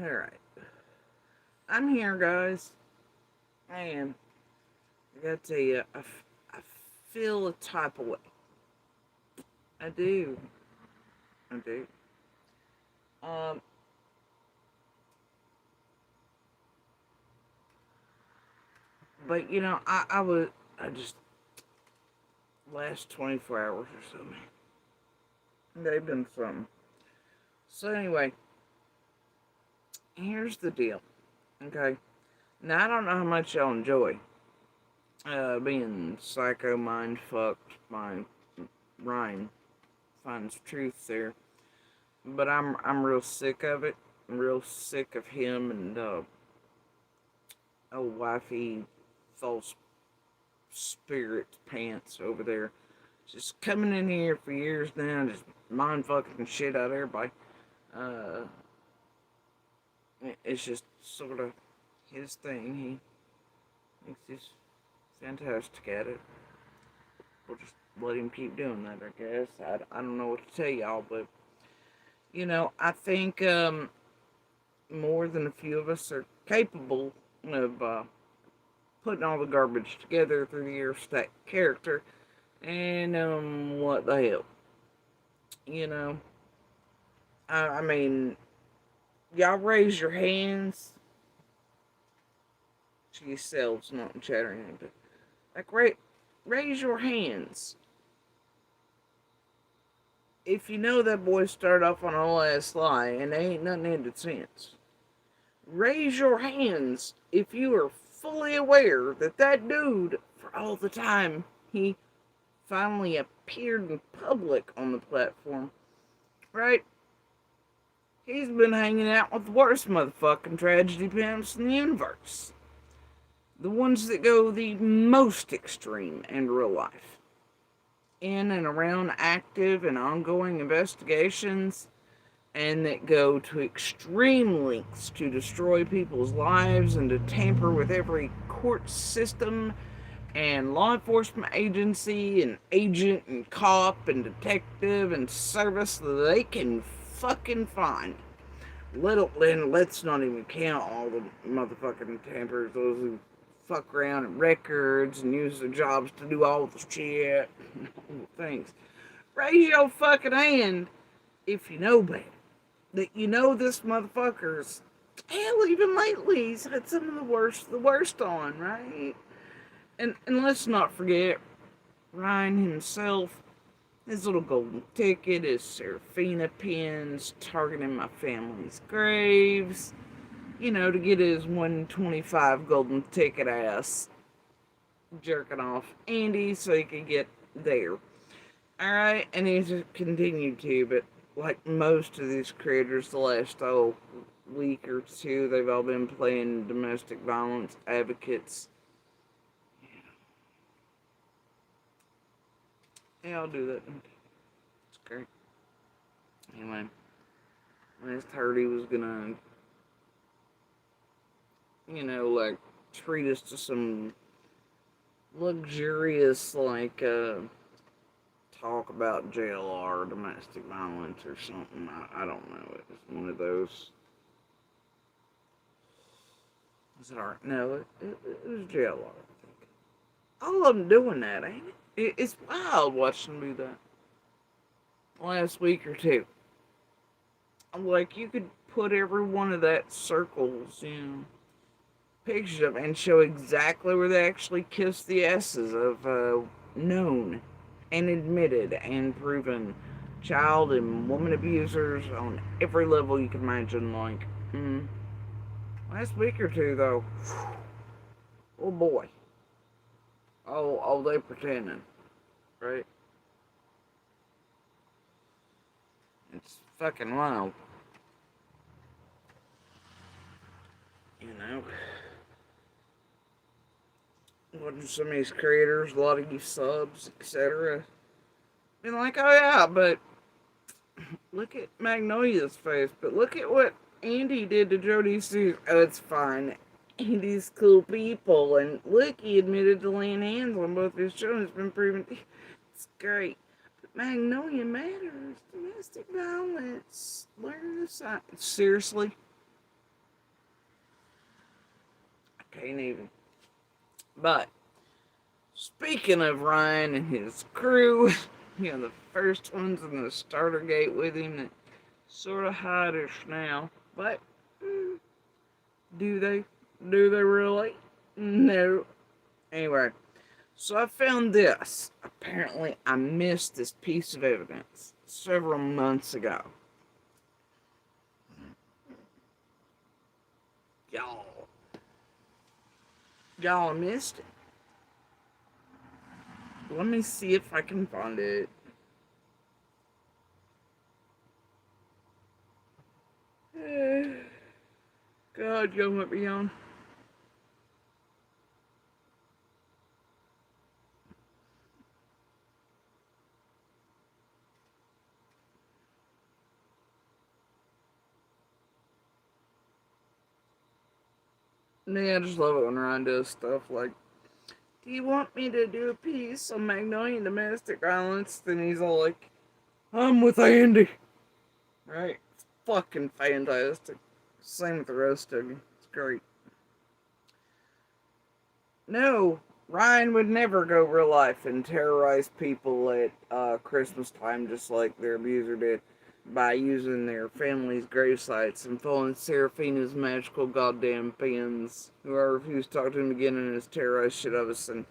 Alright. I'm here, guys. I am. I gotta tell you, I feel a type of way. I do. I do. Um, but I just, last 24 hours or so, man. They've been fun. So, anyway, here's the deal. Okay. Now, I don't know how much y'all enjoy being psycho mind fucked by Ryan finds truth there. But I'm real sick of it. I'm real sick of him and old wifey false spirit pants over there. Just coming in here for years now, just mind fucking shit out of everybody. Uh, it's just sort of his thing. He thinks he's fantastic at it. We'll just let him keep doing that, I guess. I don't know what to tell y'all, but I think more than a few of us are capable of putting all the garbage together through the years stack character. And what the hell? You know, I mean, y'all raise your hands to yourselves, not in chat or anything, but like raise your hands if you know that boy started off on a whole ass lie and they ain't nothing ended since. Raise your hands if you are fully aware that that dude, for all the time he finally appeared in public on the platform, right? He's been hanging out with the worst motherfucking tragedy pimps in the universe. The ones that go the most extreme in real life. In and around active and ongoing investigations, and that go to extreme lengths to destroy people's lives and to tamper with every court system and law enforcement agency and agent and cop and detective and service that they can fucking find. Let's not even count all the motherfucking tampers, those who fuck around in records and use their jobs to do all the shit, all the things. Raise your fucking hand if you know better. That you know this motherfucker's, hell, even lately, he's had some of the worst on, right? And let's not forget Ryan himself, his little golden ticket, his Serafina pins, targeting my family's graves, to get his 125 golden ticket ass jerking off Andy so he could get there. Alright, and he's continued to, but like most of these creators the last week or two, they've all been playing domestic violence advocates. Yeah, I'll do that. It's great. Anyway, last heard he was gonna, like, treat us to some luxurious, like, talk about JLR, domestic violence or something. I don't know. It was one of those. Was it art? No, it was JLR, I think. All of them doing that, ain't it? It's wild watching them do that. Last week or two. I'm like, you could put every one of that circles, pictures of and show exactly where they actually kissed the asses of known and admitted and proven child and woman abusers on every level you can imagine. Like, last week or two, though, oh boy. Oh, they pretending, right? It's fucking wild. You know, watching some of these creators, a lot of you subs, etc. Been like, oh yeah, but look at Magnolia's face, but look at what Andy did to Jody Sue. Oh, it's fine. Andy's cool people, and look, he admitted to laying hands on both his children. It's been proven. It's great. But Magnolia matters. Domestic violence. Learn the science. Seriously? Can't even. But speaking of Ryan and his crew, the first ones in the starter gate with him that sort of hide us now. But do they? Do they really? No. Anyway, so I found this. Apparently, I missed this piece of evidence several months ago. Y'all. Y'all missed it. Let me see if I can find it. God, y'all might be on. Yeah, I just love it when Ryan does stuff like, do you want me to do a piece on Magnolia domestic violence? Then he's all like, I'm with Andy. Right? It's fucking fantastic. Same with the rest of you. It's great. No, Ryan would never go real life and terrorize people at Christmas time just like their abuser did by using their family's grave sites and pulling Seraphina's magical goddamn pins. Whoever refused to talk to him again and has terrorized shit of us. And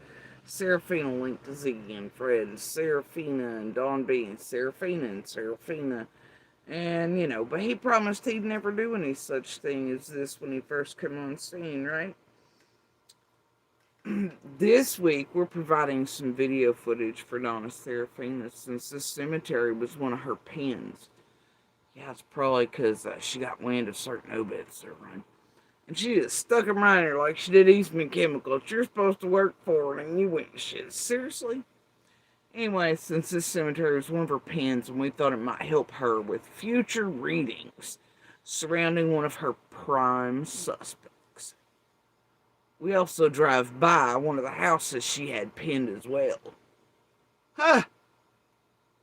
Seraphina linked to Ziggy and Fred, and Seraphina and Dawn B, and Seraphina and Seraphina. And, but he promised he'd never do any such thing as this when he first came on scene, right? This week, we're providing some video footage for Donna Seraphina since this cemetery was one of her pins. Yeah, it's probably because she got wind of certain obits that run. And she just stuck them right in her like she did Eastman Chemical. You're supposed to work for it, and you went, shit, seriously? Anyway, since this cemetery was one of her pins, and we thought it might help her with future readings surrounding one of her prime suspects. We also drive by one of the houses she had pinned as well. Huh!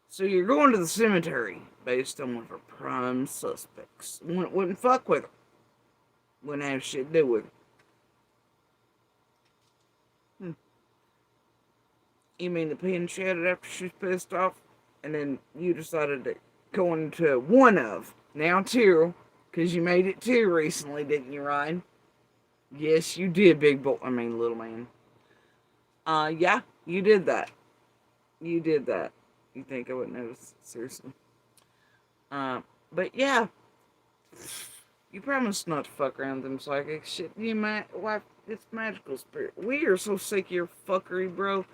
So you're going to the cemetery based on one of her prime suspects. Wouldn't fuck with her. Wouldn't have shit to do with her. You mean the pin she had it after she was pissed off? And then you decided to go into one of, now two, because you made it two recently, didn't you, Ryan? Yes, you did, big boy. Little man. Yeah, you did that. You did that. You think I wouldn't notice? Seriously. But yeah. You promised not to fuck around with them psychic shit. You might, wife, it's magical spirit. We are so sick of your fuckery, bro.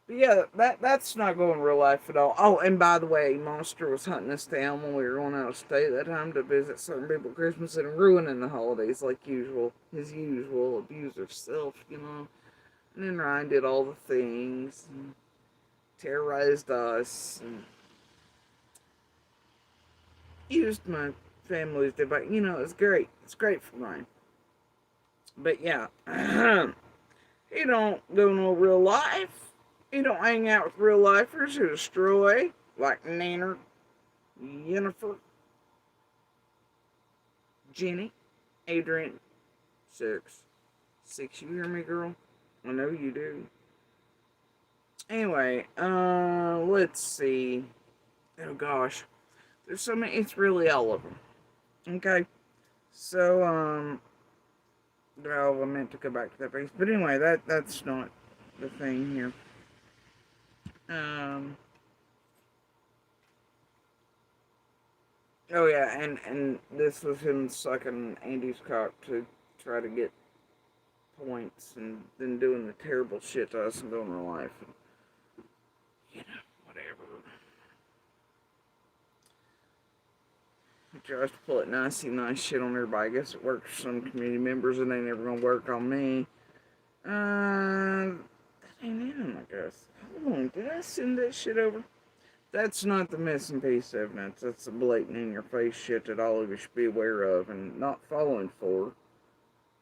But yeah, that's not going real life at all. Oh, and by the way, Monster was hunting us down when we were going out of state that time to visit certain people at Christmas and ruining the holidays like usual. His usual abusive self. And then Ryan did all the things and terrorized us and used my family's debate. It's great. It's great for Ryan. But yeah, he don't go no real life. He don't hang out with real lifers who destroy, like Nanner, Jennifer, Jenny, Adrian. Six. You hear me, girl? I know you do. Anyway, let's see. Oh gosh. There's so many, it's really all of them. Okay. So, I meant to go back to that base. But anyway, that's not the thing here. Oh yeah, and this was him sucking Andy's cock to try to get points, and then doing the terrible shit to us and going real life. And, whatever. He tries to pull it nice shit on everybody. I guess it works for some community members, and they never gonna work on me. That ain't him, I guess. Hold on, did I send that shit over? That's not the missing piece of evidence. That's the blatant in-your-face shit that all of you should be aware of and not falling for,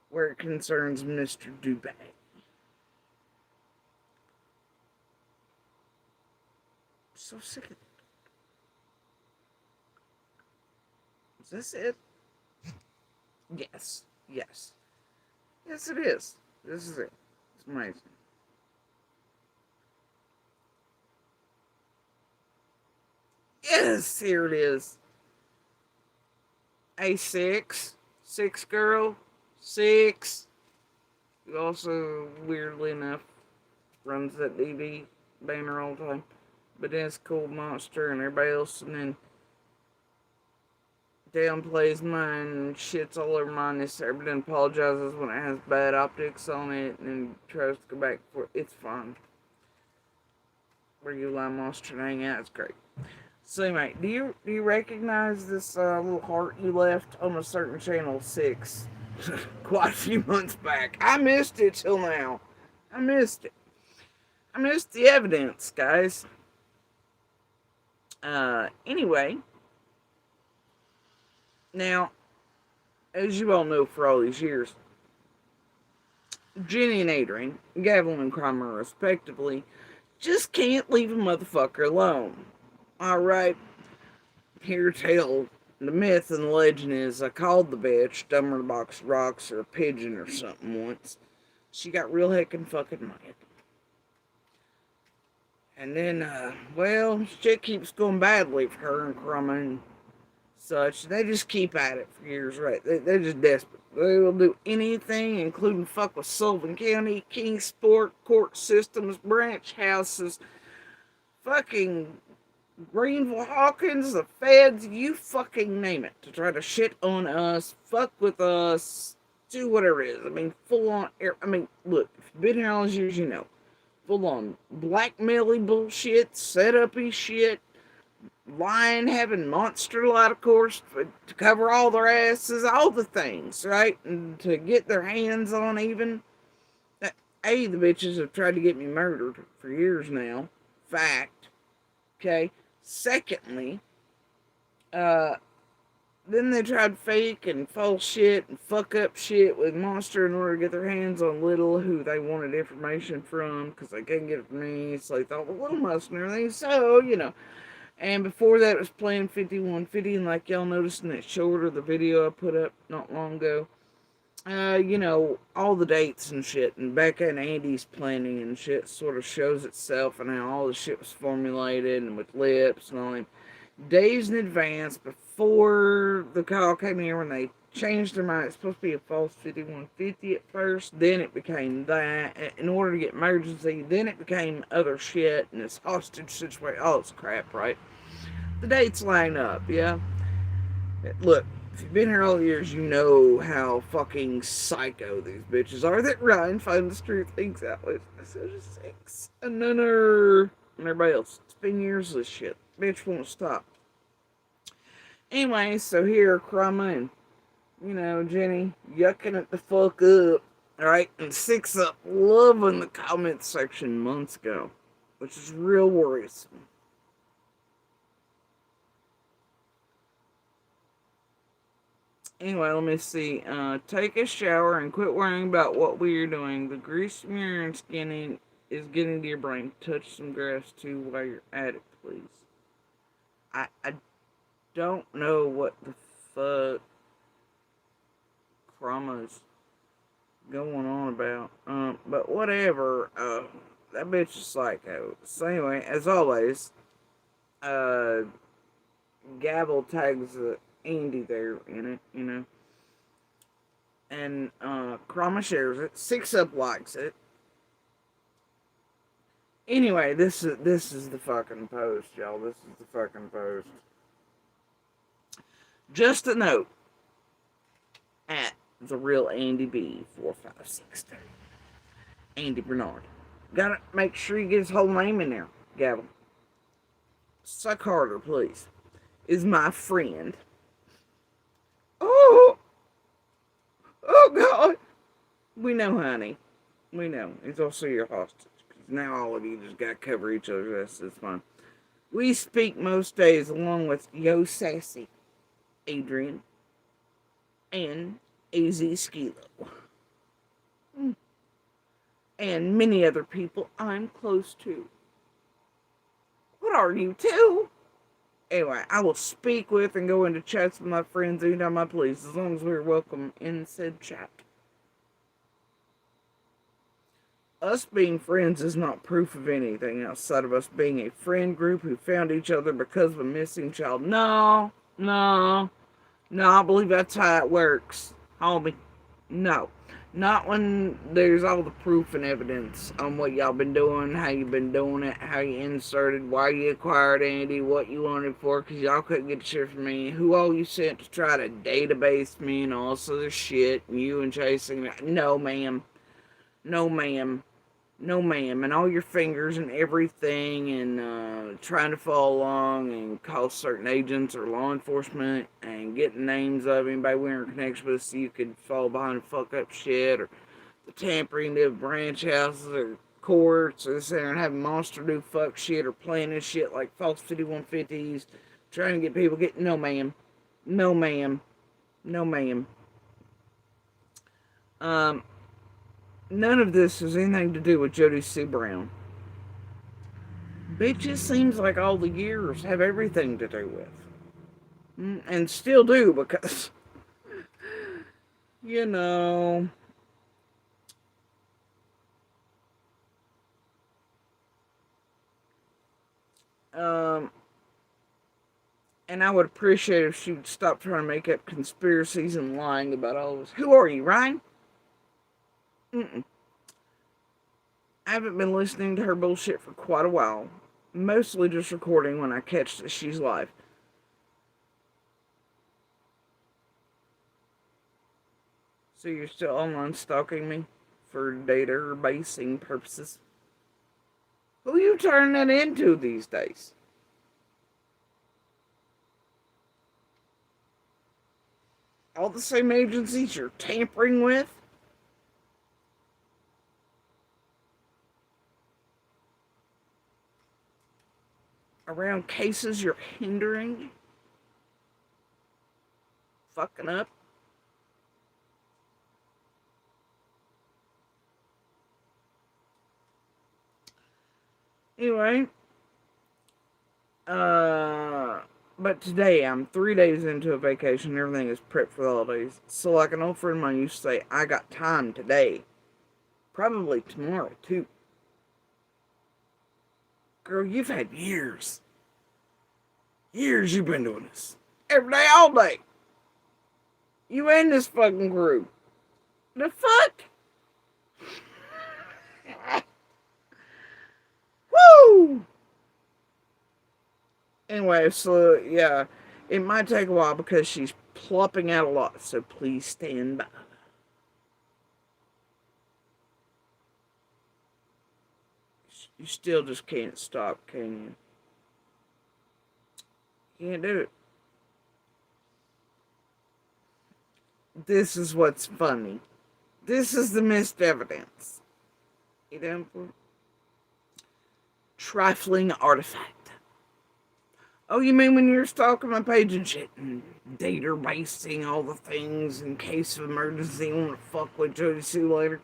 where it concerns Mr. Dubé. So sick of it. Is this it? Yes. Yes, it is. This is it. It's amazing. Yes, here it is. A6. Six girl. Six. Who also, weirdly enough, runs that DD banner all the time. But then it's Cool Monster and everybody else, and then downplays mine and shits all over mine. This everybody apologizes when it has bad optics on it and tries to go back for it. It's fine. Regular monster hang out, it's great. So anyway, do you recognize this little heart you left on a certain channel 6 quite a few months back? I missed it till now. I missed it. I missed the evidence, guys. Anyway, now, as you all know for all these years, Jenny and Adrian, Gavin and Cromer respectively, just can't leave a motherfucker alone. Alright, here tell the myth and the legend is I called the bitch dumber than a box of rocks or a pigeon or something once. She got real heckin' fucking mad. And then, well, shit keeps going badly for her and Cromer and such. They just keep at it for years, right? They're just desperate. They will do anything, including fuck with Sullivan County, Kingsport, court systems, branch houses, fucking Greenville Hawkins, the feds, you fucking name it, to try to shit on us, fuck with us, do whatever it is. I mean, full on, look, if you've been here all these years, you know. Full on blackmailing bullshit, set up-y shit, lying, having monster light, of course, to cover all their asses, all the things, right? And to get their hands on even. The bitches have tried to get me murdered for years now. Fact. Okay. Secondly, then they tried fake and false shit and fuck up shit with Monster in order to get their hands on Little, who they wanted information from, because they couldn't get it from me, so they thought, well, Little must and everything, so, you know. And before that, it was Plan 5150, and like y'all noticed in that short of the video I put up not long ago, you know, all the dates and shit, and Becca and Andy's planning and shit sort of shows itself, and how all the shit was formulated, and with lips and all that. Days in advance, before the call came here, when they changed their mind, it's supposed to be a false 5150 at first, then it became that, in order to get emergency, then it became other shit, and this hostage situation, all this crap, right? The dates line up, yeah? Look, if you've been here all the years, you know how fucking psycho these bitches are, that RyanFindsTruth thinks that was episode 6. And none are, and everybody else. It's been years of this shit. Bitch won't stop. Anyway, so here, Cromer and, you know, Jenny, yucking it the fuck up, alright? And 6 up, loving the comment section months ago, which is real worrisome. Anyway, let me see. Take a shower and quit worrying about what we are doing. The grease from your and skinning is getting to your brain. Touch some grass too while you're at it, please. I don't know what the fuck Cromer's going on about. But whatever. That bitch is psycho. So anyway, as always, Gavel tags Andy there in it, you know. And Cromer shares it. 6 up likes it. Anyway, this is the fucking post, y'all. This is the fucking post. Just a note. At the real Andy B 4563. Andy Bernard. Gotta make sure you get his whole name in there, Gavin. Suck harder, please. Is my friend. Oh! Oh, God! We know, honey. We know. He's also your hostage. Now all of you just gotta cover each other's asses. It's fine. We speak most days along with Yo Sassy, Adrian, and AZ Skilo. And many other people I'm close to. What are you two? Anyway, I will speak with and go into chats with my friends anytime I please, as long as we're welcome in said chat. Us being friends is not proof of anything outside of us being a friend group who found each other because of a missing child. No, no, no, I believe that's how it works, homie. No. Not when there's all the proof and evidence on what y'all been doing, how you been doing it, how you inserted, why you acquired Andy, what you wanted for, because y'all couldn't get shit from me, who all you sent to try to database me and all this other shit, and you and chasing. No, ma'am. No, ma'am. No, ma'am. And all your fingers and everything, and trying to follow along and call certain agents or law enforcement and getting names of anybody we're in connection with so you could fall behind and fuck up shit, or the tampering of branch houses or courts, or sitting there and having monster do fuck shit or planning shit like false 5150s, trying to get people getting. No, ma'am. No, ma'am. No, ma'am. Um, None of this has anything to do with Jody Sue Brown. It just seems like all the years have everything to do with. And still do because, you know, um, and I would appreciate if she would stop trying to make up conspiracies and lying about all this. Who are you, Ryan? Mm-mm. I haven't been listening to her bullshit for quite a while. Mostly just recording when I catch that she's live. So you're still online stalking me for data basing purposes? Who you turning that into these days? All the same agencies you're tampering with? Around cases you're hindering? Fucking up? Anyway, but today I'm 3 days into a vacation. Everything is prepped for the holidays. So, like an old friend of mine used to say, I got time today. Probably tomorrow, too. Girl, you've had years. Years you've been doing this. Every day, all day. You and this fucking crew. The fuck? Woo! Anyway, so yeah, it might take a while because she's plopping out a lot, so please stand by. You still just can't stop, can you? Can't do it. This is what's funny. This is the missed evidence. You know, trifling artifact. Oh, you mean when you're stalking my page and shit and databasing all the things in case of emergency you want to fuck with Jody Sue later?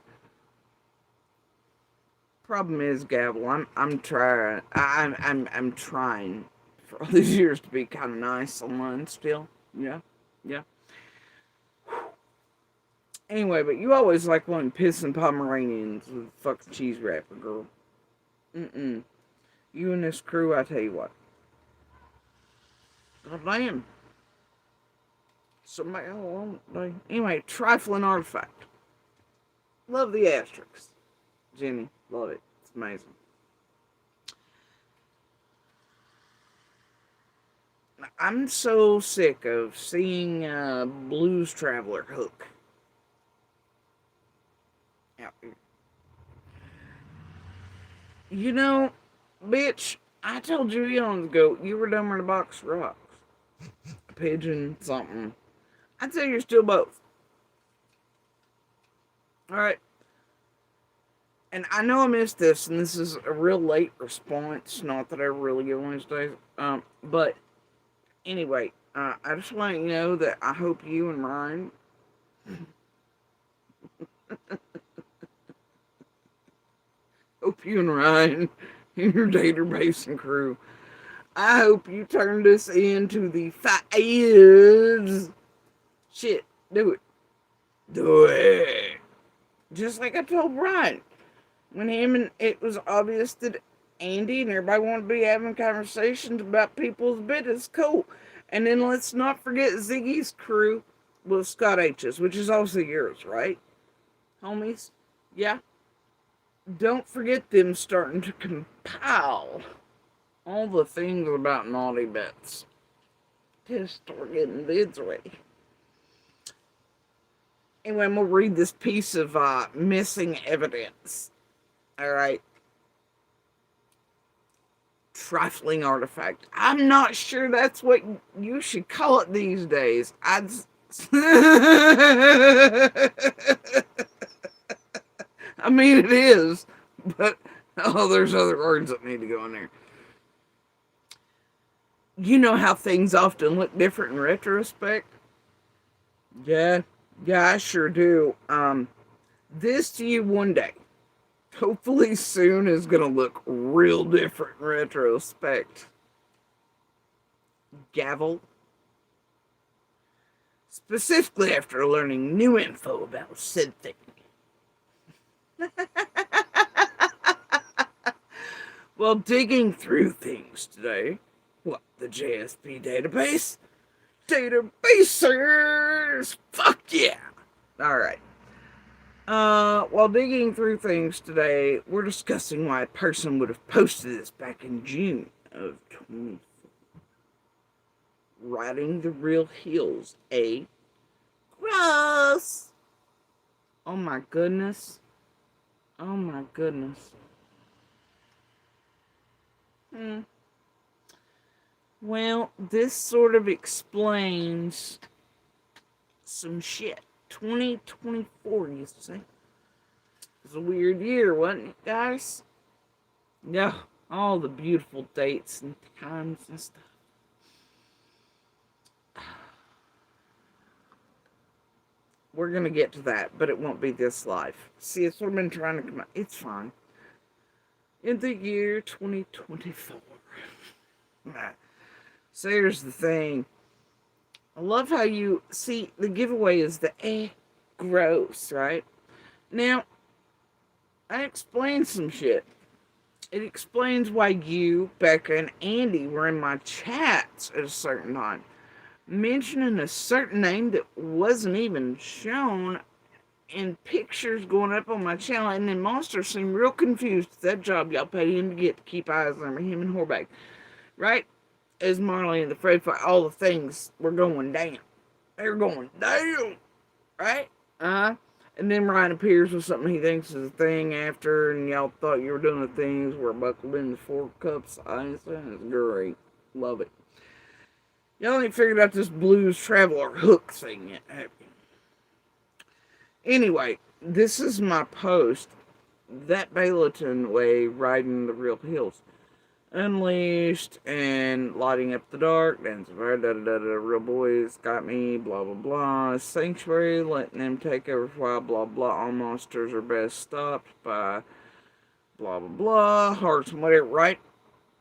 Problem is, Gavel, I'm trying. I'm trying for all these years to be kind of nice online still. Yeah, yeah. Anyway, but you always like one pissing Pomeranians with fucking cheese wrapper, girl. Mm-mm. You and this crew, I tell you what. God damn. Somebody, anyway, trifling artifact. Love the asterisks. Jenny, love it. It's amazing. I'm so sick of seeing Blues Traveler hook. You know, bitch, I told you eons ago you were dumber than a box of rocks. A pigeon, something. I'd say you're still both. Alright. And I know I missed this, and this is a real late response. Not that I really give one these days. But anyway, I just want you to know that I hope you and Ryan hope you and Ryan and your database and crew. I hope you turn this into the fives. Shit, do it. Do it. Just like I told Ryan. when it was obvious that Andy and everybody wanted to be having conversations about people's business. Cool. And then let's not forget Ziggy's crew with Scott H's, which is also yours, right? Homies? Yeah. Don't forget them starting to compile all the things about naughty bits to start getting bids ready. Anyway, I'm going to read this piece of missing evidence. All right. Trifling artifact. I'm not sure that's what you should call it these days. I mean, it is, but there's other words that need to go in there. You know how things often look different in retrospect? Yeah, I sure do. This to you one day, hopefully soon, is gonna look real different in retrospect. Gavel. Specifically after learning new info about said thing. While digging through things today, what, the JSP database? Databasers! Fuck yeah! Alright. While digging through things today, we're discussing why a person would have posted this back in June of 2024. Riding the real heels, eh? Gross! Oh my goodness. Oh my goodness. Well, this sort of explains some shit. 2024, you see. It was a weird year, wasn't it, guys? Yeah, all the beautiful dates and times and stuff. We're going to get to that, but it won't be this live. See, it's what I've been trying to come out. It's fine. In the year 2024. So here's the thing. I love how you see the giveaway is the gross, right? Now, I explained some shit. It explains why you, Becca, and Andy were in my chats at a certain time, mentioning a certain name that wasn't even shown in pictures going up on my channel, and then Monster seemed real confused at that job y'all paid him to get to keep eyes on him and Horbag, right? As Marley and the Fred Fight, all the things were going down. They were going down, right? And then Ryan appears with something he thinks is a thing after, and y'all thought you were doing the things where buckled in the 4 cups of ice. That's great. Love it. Y'all ain't figured out this Blues Traveler hook thing yet, have you? Anyway, this is my post. That Balaton way riding the real hills. Unleashed and lighting up the dark. Dancing fire, real boys got me, blah blah blah. Sanctuary, letting them take over for a while, blah blah. All monsters are best stopped by blah blah blah. Hearts and whatever, right?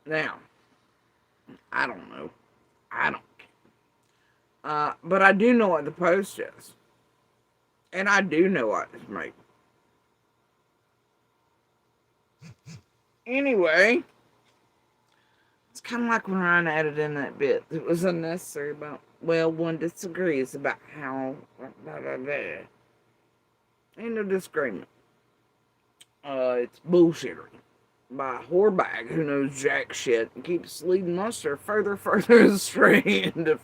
Now, I don't know. I don't care. But I do know what the post is. And I do know what it's made. Anyway, it's kind of like when Ryan added in that bit. It was unnecessary about, well, one disagrees about how, blah, blah, blah. Ain't no disagreement. It's bullshittery by a whorebag who knows jack shit and keeps leading Monster further astray into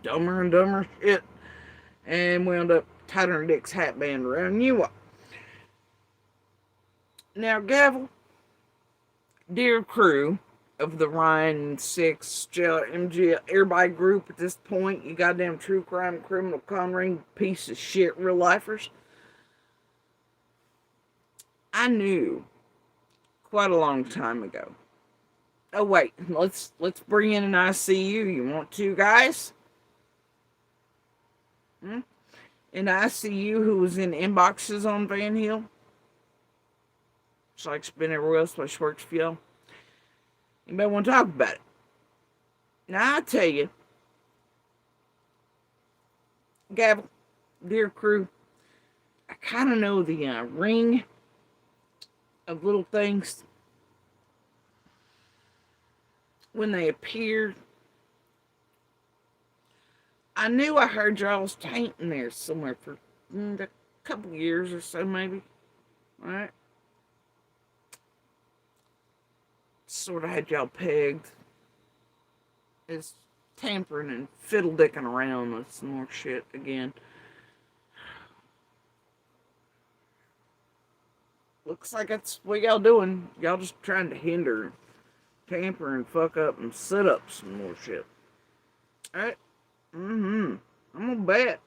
dumber and dumber shit, and wound up tighter Dick's hat band around you. Now, Gavel, dear crew of the Ryan 6 MG everybody group at this point, you goddamn true crime criminal con ring piece of shit real lifers, I knew quite a long time ago. Oh wait, let's bring in an ICU. You want to, guys? An ICU who was in inboxes on Van Hill. It's like it's been everywhere else where she works for y'all. Anybody want to talk about it? Now I tell you, Gavel, dear crew, I kind of know the ring of little things when they appeared. I knew I heard y'all was tainting there somewhere for a couple years or so, maybe. All right? Sort of had y'all pegged as tampering and fiddle dicking around with some more shit again. Looks like that's what y'all doing. Y'all just trying to hinder, tamper, and fuck up and set up some more shit. Alright? I'm gonna bet.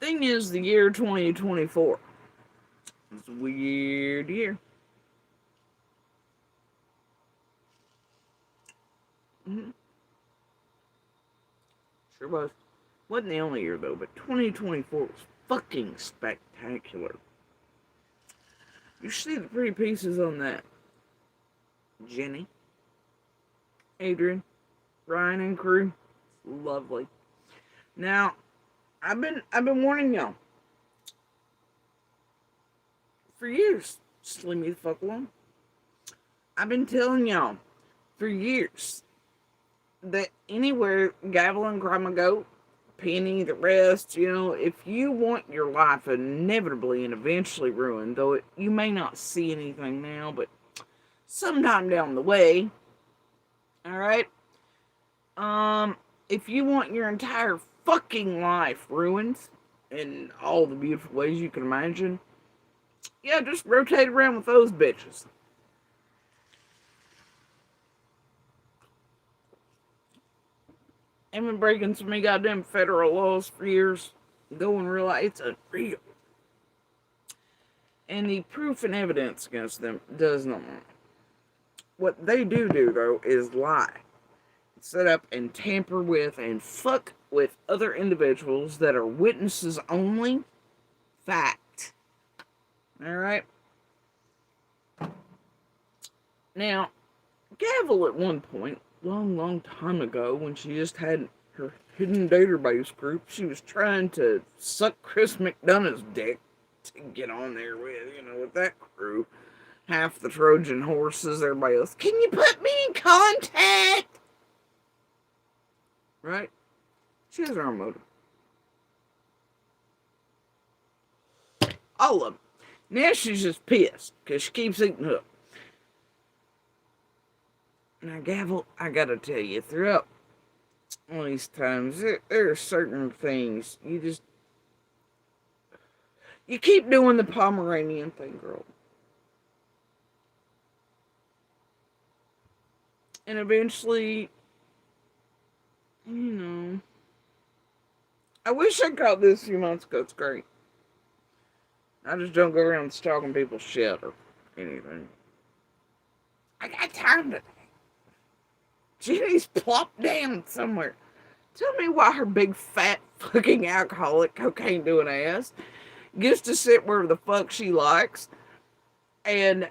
Thing is, the year 2024. It's a weird year. Sure was. Wasn't the only year though, but 2024 was fucking spectacular. You see the pretty pieces on that. Jenny, Adrian, Ryan, and crew. Lovely. Now, I've been warning y'all for years. Just leave me the fuck alone. I've been telling y'all for years that anywhere Gavel and Grandma go, Penny, the rest, if you want your life inevitably and eventually ruined, though you may not see anything now, but sometime down the way, all right? If you want your entire fucking life ruined in all the beautiful ways you can imagine, yeah, just rotate around with those bitches. I've been breaking so many goddamn federal laws for years. Going real, it's unreal. And the proof and evidence against them does not. What they do, though, is lie. Set up and tamper with and fuck with other individuals that are witnesses only. Fact. Alright? Now, Gavel at one point, long time ago, when she just had her hidden database group, she was trying to suck Chris McDonough's dick to get on there with that crew. Half the Trojan horses, everybody else. Can you put me in contact? Right? She has her own motive. All of them. Now she's just pissed because she keeps eating up. Now, Gavel, I gotta tell you, throughout all these times, there are certain things you keep doing the Pomeranian thing, girl. And eventually, I wish I caught this a few months ago. It's great. I just don't go around stalking people's shit or anything. I got time today. Jenny's plopped down somewhere. Tell me why her big fat fucking alcoholic cocaine doing ass gets to sit where the fuck she likes, and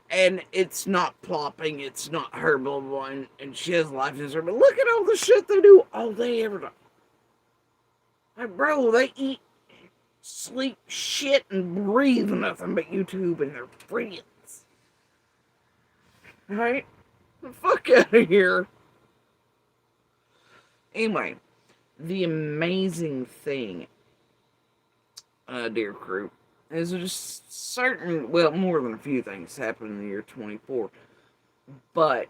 it's not plopping, it's not her, blah blah, and she has life insurance. But look at all the shit they do all day, every day. Like, bro, they eat, sleep, shit, and breathe nothing but YouTube and their friends. Right? The fuck out of here. Anyway, the amazing thing, dear crew, is just certain, well, more than a few things happened in the year 24, but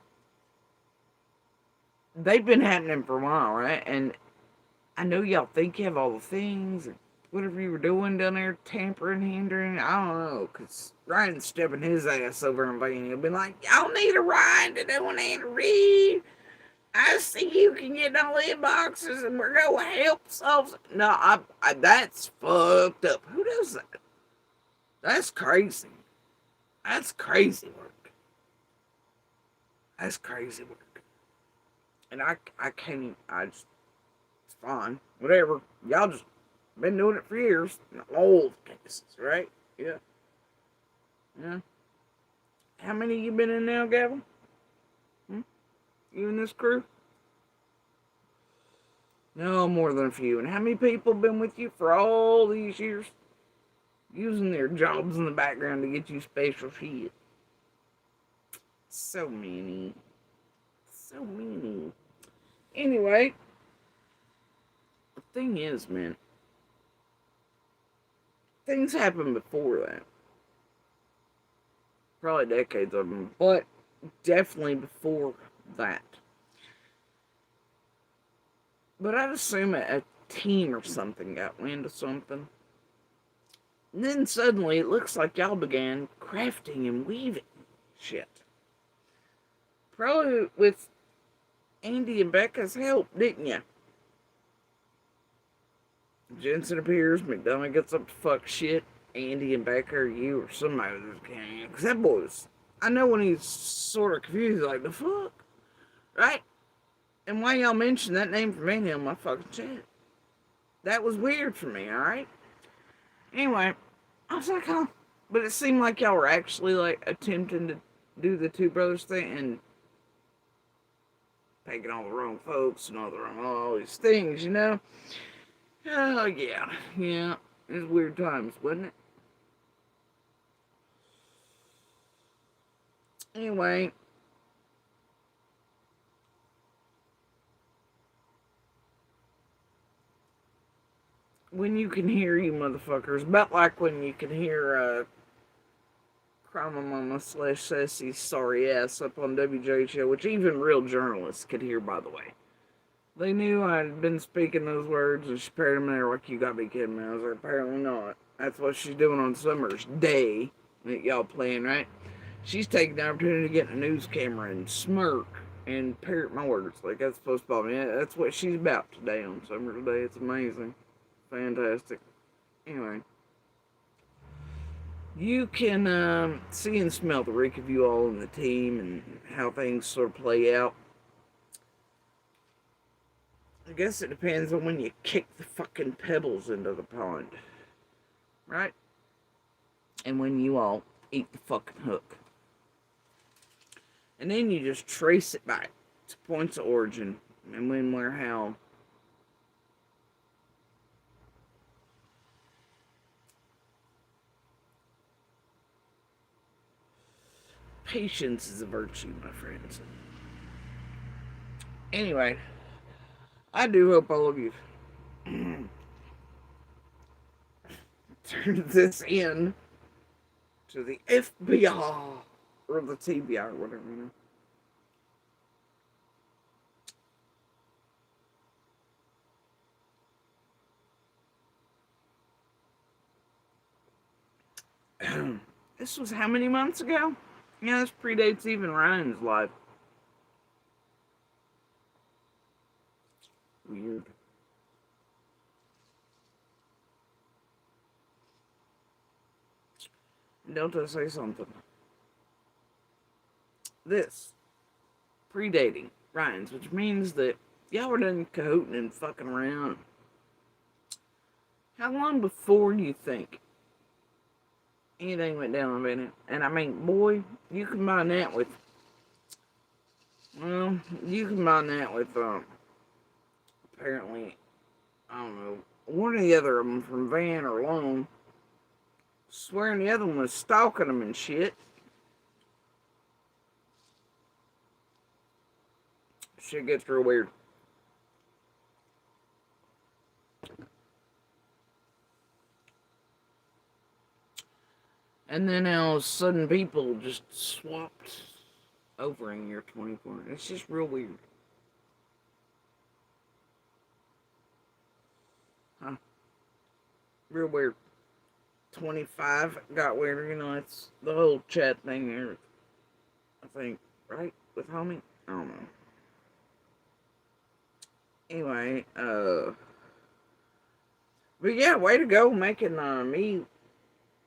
they've been happening for a while, right? And I know y'all think you have all the things, or whatever you were doing down there, tampering, hindering, I don't know, because Ryan's stepping his ass over in vain. He'll be like, y'all need a Ryan to do an and read. I see you can get all the boxes and we're going to help solve it. No, I that's fucked up. Who does that? That's crazy. That's crazy work. That's crazy work. And I can't even, it's fine. Whatever. Y'all just been doing it for years. Old cases, right? Yeah. Yeah. How many you been in now, Gavin? You and this crew? No, more than a few. And how many people been with you for all these years? using their jobs in the background to get you special shit. So many. So many. Anyway, the thing is, man, things happened before that. Probably decades of them, but definitely before that. But I'd assume a team or something got wind of something. And then suddenly it looks like y'all began crafting and weaving shit. Probably with Andy and Becca's help, didn't you? Jensen appears, McDonough gets up to fuck shit. Andy and Becca or you or somebody with this gang. Because that boy's, I know when he's sort of confused, like, the fuck? Right? And why y'all mention that name for me in my fucking chat? That was weird for me, alright? Anyway, I was like, huh? But it seemed like y'all were actually, like, attempting to do the Two Brothers thing and taking all the wrong folks and all these things, you know? Oh, yeah. Yeah. It was weird times, wasn't it? Anyway. When you can hear you motherfuckers, about like when you can hear Crime Mama / Sessy's sorry ass up on WJHO, which even real journalists could hear, by the way. They knew I had been speaking those words, and she paired them there like, you gotta be kidding me. I was like, apparently not. That's what she's doing on Summer's Day that y'all playing, right? She's taking the opportunity to get in a news camera and smirk and parrot my words like that's supposed to be. Yeah, that's what she's about today on Summer's Day. It's amazing. Fantastic. Anyway. You can see and smell the reek of you all in the team and how things sort of play out. I guess it depends on when you kick the fucking pebbles into the pond. Right? And when you all eat the fucking hook. And then you just trace it back to points of origin and when, where, how. Patience is a virtue, my friends. Anyway, I do hope all of you turn this in to the FBI or the TBI or whatever, you know. This was how many months ago? Yeah, this predates even Ryan's life. Weird. Don't I say something? This predating Ryan's, which means that y'all were done cahooting and fucking around. How long before do you think anything went down in it? And I mean, boy, you combine that with, well, you combine that with, apparently, I don't know, one or the other of them from Van or Lone, swearing the other one was stalking them and shit. Shit gets real weird. And then all of a sudden people just swapped over in year 24. It's just real weird. Huh? Real weird. 25 got weird, you know, it's the whole chat thing there. I think, right? With homie? I don't know. Anyway, but yeah, way to go making me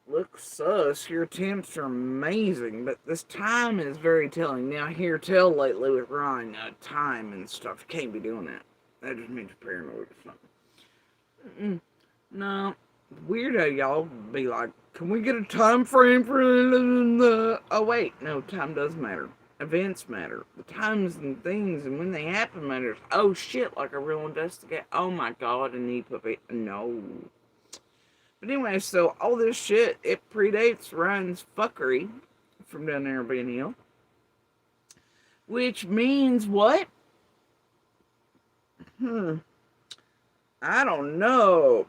look sus. Your attempts are amazing, but this time is very telling. Now, here, tell lately with Ryan, time and stuff. You can't be doing that. That just means you're paranoid or something. No, weirdo, y'all be like, can we get a time frame for the? Oh wait, no, time does matter. Events matter. The times and things and when they happen matters. Oh shit, like a real investigate. Oh my god, a knee puppy. No. But anyway, so all this shit, it predates Ryan's fuckery from down there being ill. Which means what? I don't know.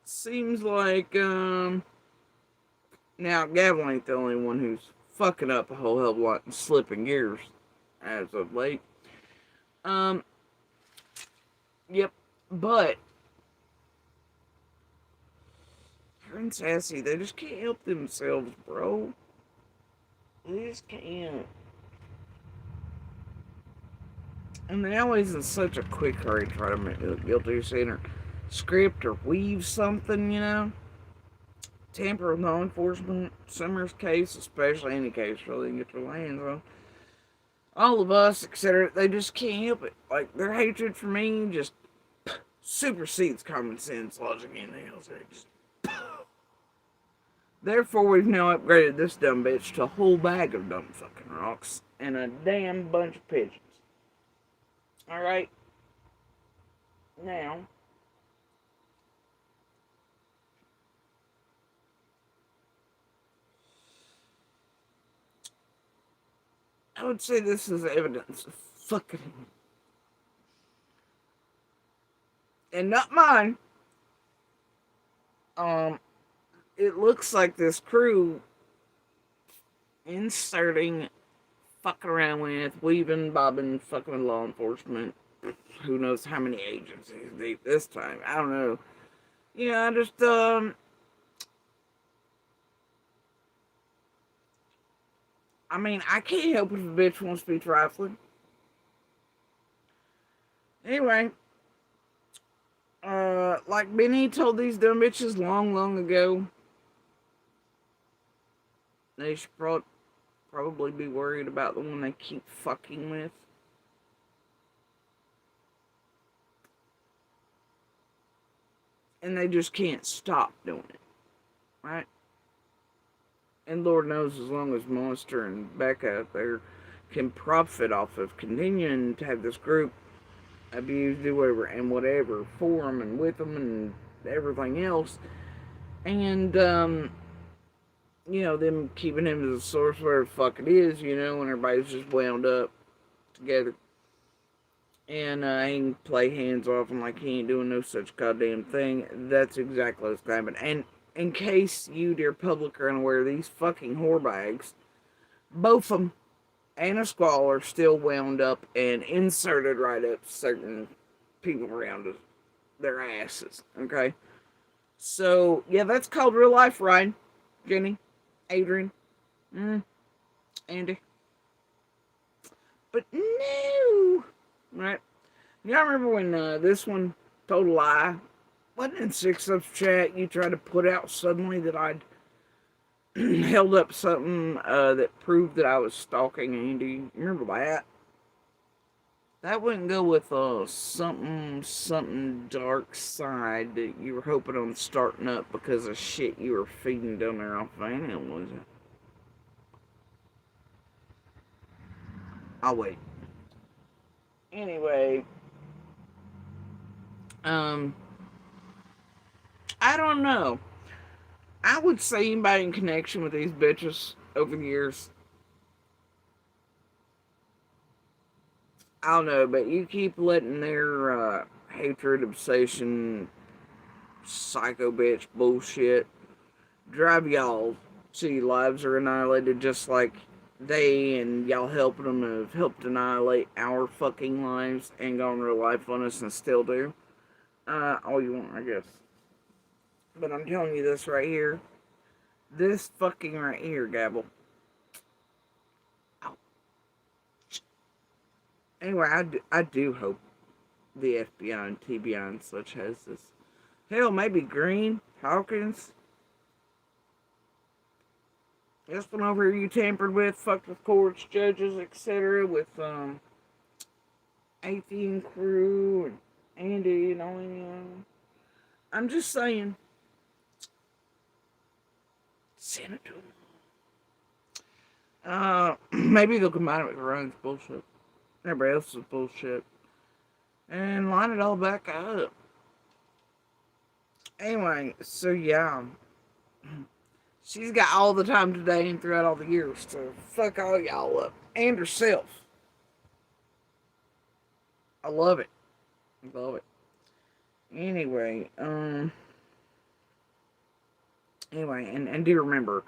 Seems like, now Gavin ain't the only one who's fucking up a whole hell of a lot and slipping gears as of late. Yep, but her and Sassy, they just can't help themselves, bro. They just can't. And they always in such a quick hurry to try to make look guilty, saying or script or weave something, you know. Tamper with law enforcement. Summer's case, especially any case, really get their hands on. All of us, etc. They just can't help it. Like their hatred for me just supersedes common sense, logic, and anything else. Just therefore, we've now upgraded this dumb bitch to a whole bag of dumb fucking rocks and a damn bunch of pigeons. Alright? Now, I would say this is evidence of fucking. And not mine. It looks like this crew inserting, fucking around with, weaving, bobbing, fucking with law enforcement. Who knows how many agencies deep this time. I don't know. Yeah, I just, I mean, I can't help if a bitch wants to be trifling. Anyway, like Benny told these dumb bitches long ago, they should probably be worried about the one they keep fucking with. And they just can't stop doing it, right? And Lord knows as long as Monster and Becca out there can profit off of continuing to have this group abuse, do whatever for them and with them and everything else. And, you know, them keeping him as a source where the fuck it is, you know, when everybody's just wound up together. And he can play hands off and like he ain't doing no such goddamn thing. That's exactly what's going to happen. And in case you, dear public, are unaware, these fucking whorebags, both of them and a squall are still wound up and inserted right up certain people around their asses. Okay? So, yeah, that's called real life, Ryan, Jenny, Adrian, Andy. But no! Right? Y'all remember when this one told a lie? Wasn't in 6 Up's chat you tried to put out suddenly that I'd held up something that proved that I was stalking Andy? Remember that? That wouldn't go with something dark side that you were hoping on starting up because of shit you were feeding down there off Vanilla, was it? I'll wait. Anyway, I don't know. I would say anybody in connection with these bitches over the years, I don't know, but you keep letting their hatred, obsession, psycho bitch bullshit drive y'all so your lives are annihilated just like they and y'all helping them have helped annihilate our fucking lives and gone real life on us and still do. All you want, I guess. But I'm telling you this right here. This fucking right here, Gabble. Ow. Anyway, I do hope the FBI and TBI and such has this. Hell, maybe Green, Hawkins. This one over here you tampered with, fucked with courts, judges, etc. With, Athene crew and Andy and all, I'm just saying. Send it to them. Maybe they'll combine it with Ryan's bullshit. Everybody else's bullshit. And line it all back up. Anyway, so yeah, she's got all the time today and throughout all the years to fuck all y'all up and herself. I love it. I love it. Anyway, and do remember,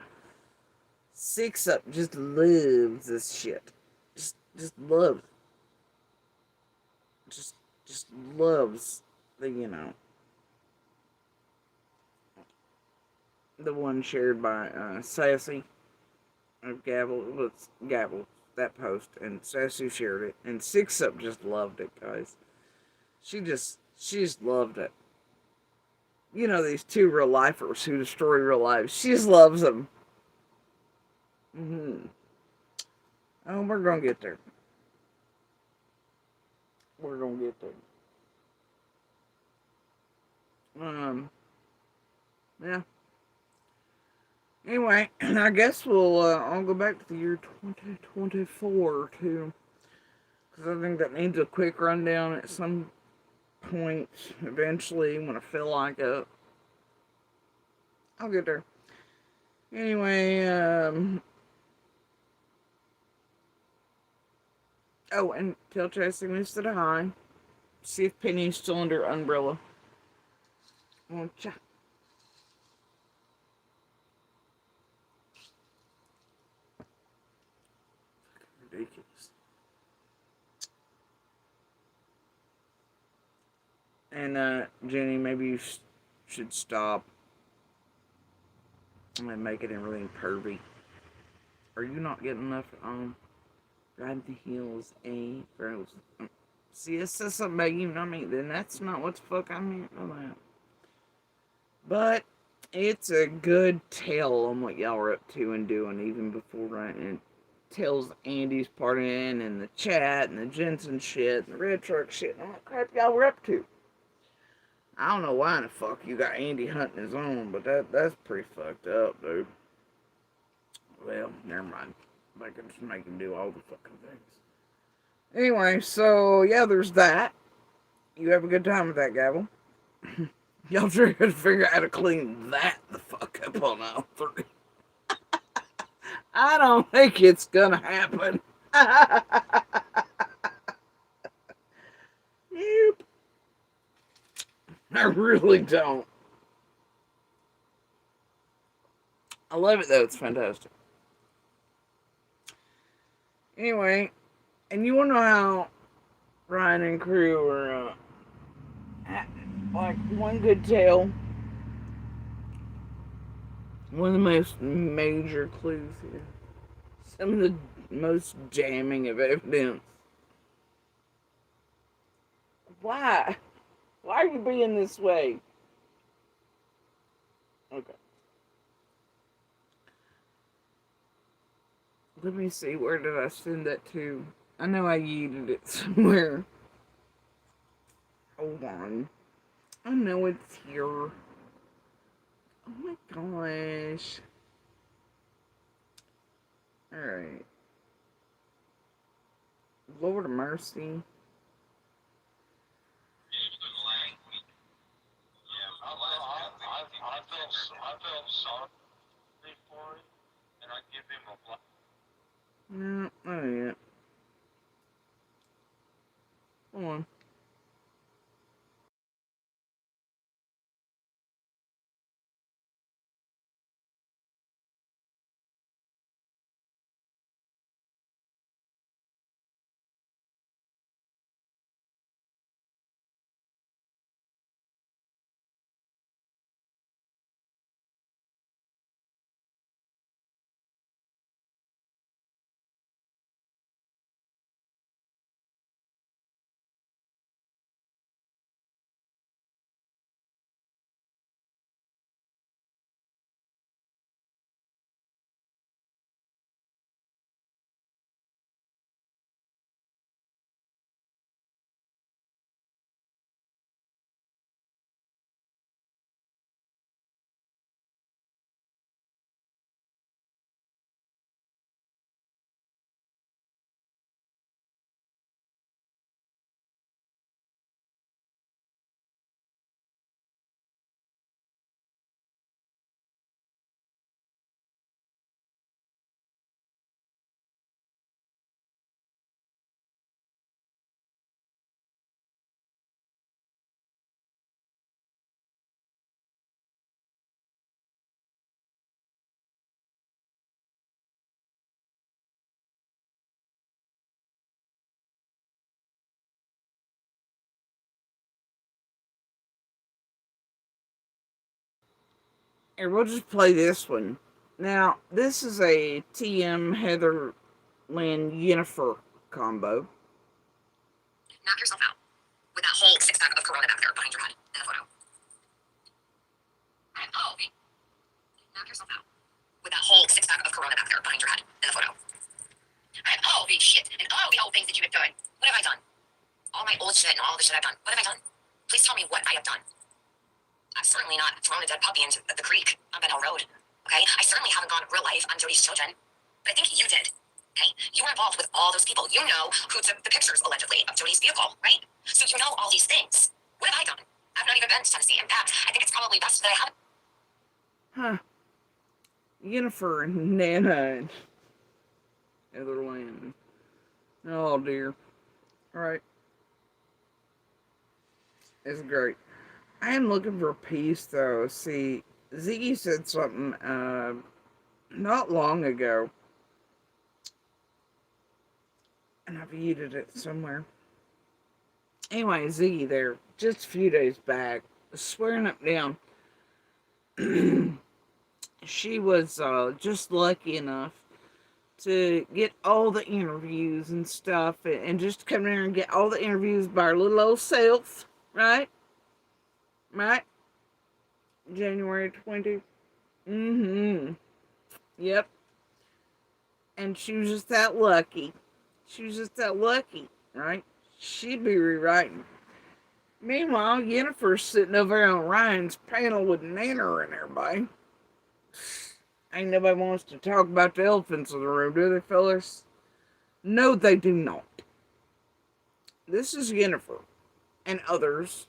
Six Up just loves this shit. Just loves, just just loves the the one shared by Sassy of Gavel. Was Gavel that post, and Sassy shared it, and Six Up just loved it, guys. She just loved it. You know these two real lifers who destroy real lives. She just loves them. Oh, we're gonna get there. We're gonna get there. Yeah. Anyway, I guess we'll I'll go back to the year 2024 too, because I think that needs a quick rundown at some point. Eventually, when I feel like it, I'll get there. Anyway, oh, and tell Chassie we said hi. See if Penny's still under umbrella. Oh, ridiculous. And Jenny, maybe you should stop and make it really pervy. Are you not getting enough ride the heels, girls? See, it says something about you, not me. Then that's not what the fuck I meant by that. But it's a good tale on what y'all are up to and doing, even before writing. It tells Andy's part in, and the chat, and the Jensen shit, and the Red Truck shit, and all that crap y'all were up to. I don't know why in the fuck you got Andy hunting his own, but that's pretty fucked up, dude. Well, never mind. I can just make him do all the fucking things. Anyway, so yeah, there's that. You have a good time with that, Gavel. Y'all try to figure out how to clean that the fuck up on aisle 3. I don't think it's gonna happen. Nope. I really don't. I love it though, it's fantastic. Anyway, and you wanna know how Ryan and crew are like one good tale. One of the most major clues here. Some of the most damning of evidence. Why? Why are you being this way? Okay. Let me see. Where did I send that to? I know I yeeted it somewhere. Hold on. I know it's here. Oh my gosh. Alright. Lord of mercy. No, not yet. Hold on. Here, we'll just play this one. Now, this is a TM Heather Lynn Yennefer combo. Knock yourself out with that whole six-pack of Corona back there behind your head in the photo. Oh, wait. Knock yourself out with that whole six-pack of Corona back there behind your head in the photo. Oh, wait, shit. And all the old things that you've been doing. What have I done? All my old shit and all the shit I've done. What have I done? Please tell me what I have done. I've certainly not thrown a dead puppy into the creek on Benhill Road. Okay? I certainly haven't gone real life on Jody's children. But I think you did. Okay? You were involved with all those people. You know who took the pictures, allegedly, of Jody's vehicle, right? So you know all these things. What have I done? I've not even been to Tennessee. In fact, I think it's probably best that I haven't. Huh. Yennefer and Nana and Heather Lynn. Oh, dear. Alright. It's great. I am looking for peace, though. See, Ziggy said something not long ago, and I viewed it somewhere. Anyway, Ziggy there, just a few days back, swearing up and down, she was just lucky enough to get all the interviews and stuff, and just come there and get all the interviews by her little old self, right? Right? January 20th. Yep. And she was just that lucky. She was just that lucky, right? She'd be rewriting. Meanwhile, Yennefer's sitting over there on Ryan's panel with Nana and everybody. Ain't nobody wants to talk about the elephants in the room, do they, fellas? No, they do not. This is Yennefer and others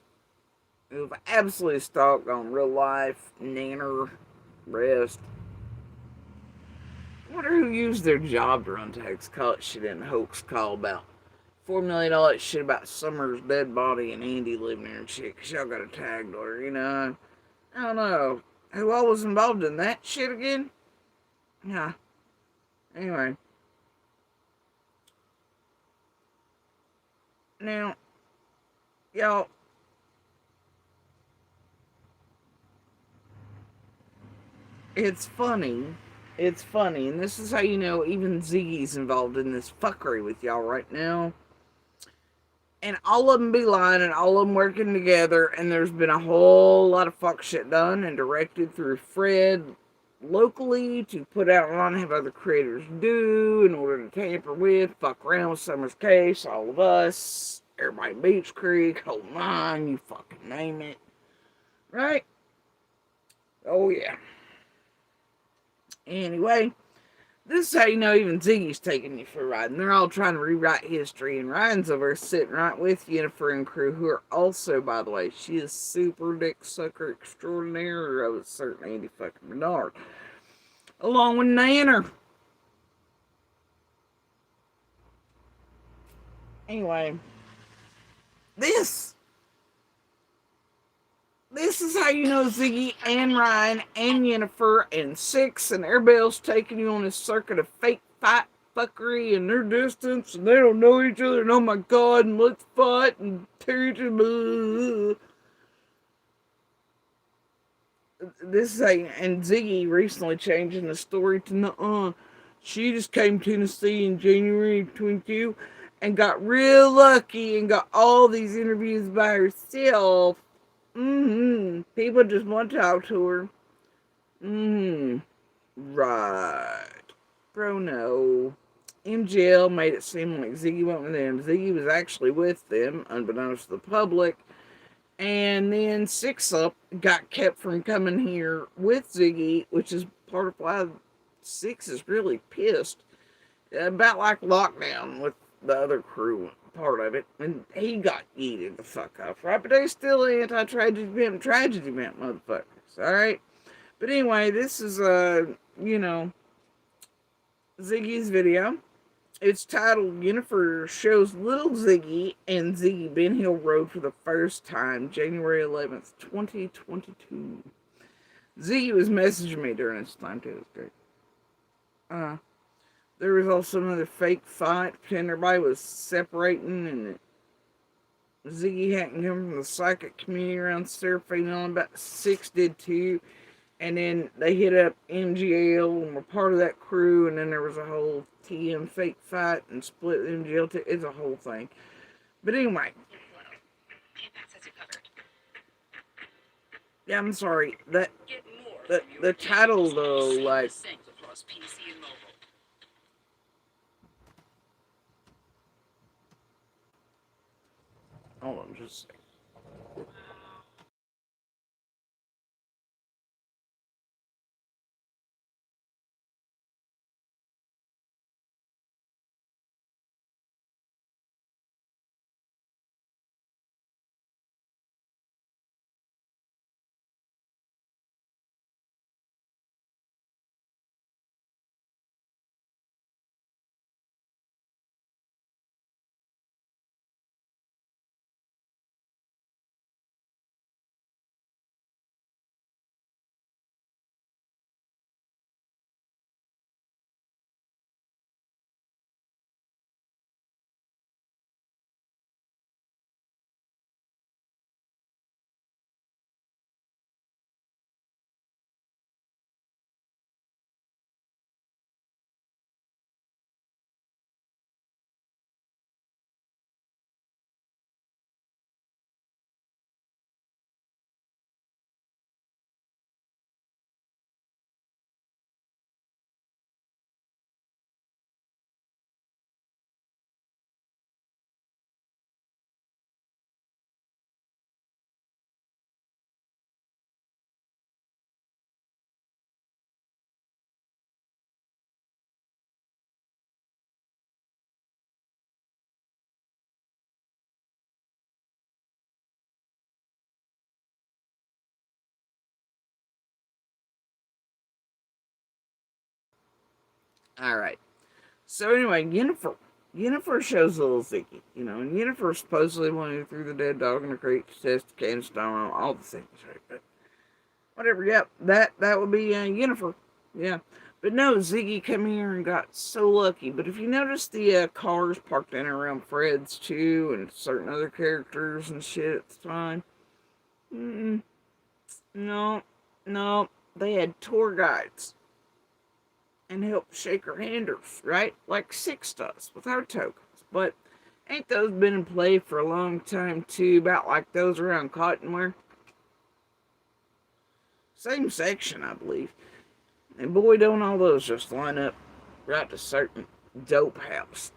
who've absolutely stalked on real life, Nanner, rest. I wonder who used their job to run tax, call it shit in hoax call about $4 million shit about Summer's dead body and Andy living there and shit, because y'all got a tag order, you know? I don't know. Who all was involved in that shit again? Yeah. Anyway. Now, y'all, it's funny. It's funny, and this is how you know even Ziggy's involved in this fuckery with y'all right now. And all of them be lying, and all of them working together, and there's been a whole lot of fuck shit done and directed through Fred locally to put out on and have other creators do in order to tamper with, fuck around with Summer's case, all of us, everybody Beach Creek, Hold On, you fucking name it. Right? Oh, yeah. Anyway, this is how you know even Ziggy's taking you for a ride. And they're all trying to rewrite history. And Ryan's over sitting right with Yennefer and crew, who are also, by the way, she is super dick sucker extraordinaire of a certain Andy fucking Bernard. Along with Nanner. Anyway, this is how you know Ziggy and Ryan and Yennefer and Six and everybody else taking you on this circuit of fake fight fuckery and their distance and they don't know each other and oh my god and let's fight and tear each other. This is how and Ziggy recently changing the story to nuh-uh. She just came to Tennessee in January 22 and got real lucky and got all these interviews by herself. People just want to talk to her. Right. Bro, no. MGL made it seem like Ziggy went with them. Ziggy was actually with them, unbeknownst to the public. And then Six Up got kept from coming here with Ziggy, which is part of why Six is really pissed. About like lockdown with the other crew part of it, and he got yeeted the fuck off, right? But they still anti-tragedy event motherfuckers, alright? But anyway, this is, Ziggy's video. It's titled, Yennefer shows little Ziggy and Ziggy Ben Hill Road for the first time, January 11th, 2022. Ziggy was messaging me during this time, too. It was great. There was also another fake fight, pretend everybody was separating, and Ziggy hadn't come from the psychic community around Seraphine, about Six did too. And then they hit up MGL and were part of that crew. And then there was a whole TM fake fight and split MGL. It's a whole thing. But anyway. Yeah, I'm sorry. The title though, like. Hold on just a second. Alright. So anyway, Yennefer shows little Ziggy, and Yennefer supposedly went through the dead dog in the creek to test the can stone, all the things, right? But whatever, yep, that would be Yennefer, yeah. But no, Ziggy come here and got so lucky. But if you notice the cars parked in and around Fred's too, and certain other characters and shit at the time, no, no, they had tour guides and help shaker handers, right? Like Six does with our tokens. But ain't those been in play for a long time too, about like those around Cottonware? Same section, I believe. And boy, don't all those just line up right to certain dope houses.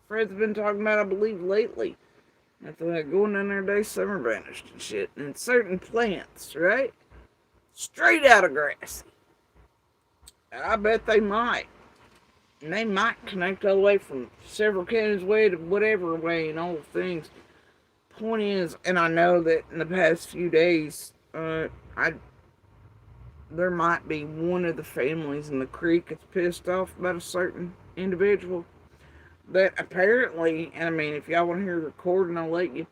Fred's been talking about, I believe, lately. After going in there, they summer vanished and shit. And certain plants, right? Straight out of grass. I bet they might. And they might connect all the way from several counties way to whatever way and all the things. Point is, and I know that in the past few days, there might be one of the families in the creek that's pissed off about a certain individual that apparently, and I mean, if y'all want to hear the recording, I'll let you,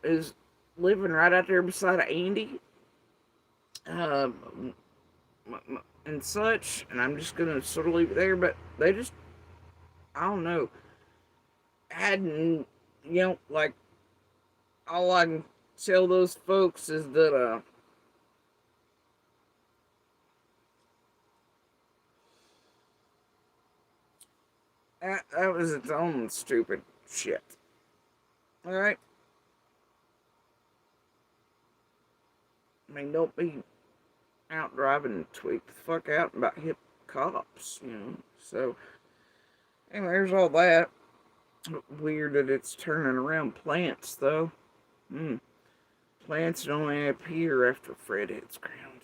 is living right out there beside of Andy, uh, and such, and I'm just gonna sort of leave it there, but they just, I don't know, hadn't, like, all I can tell those folks is that, that was its own stupid shit. Alright? I mean, don't be out driving and tweak the fuck out about hip cops. So, anyway, there's all that. Weird that it's turning around plants, though. Plants don't only appear after Fred hits ground.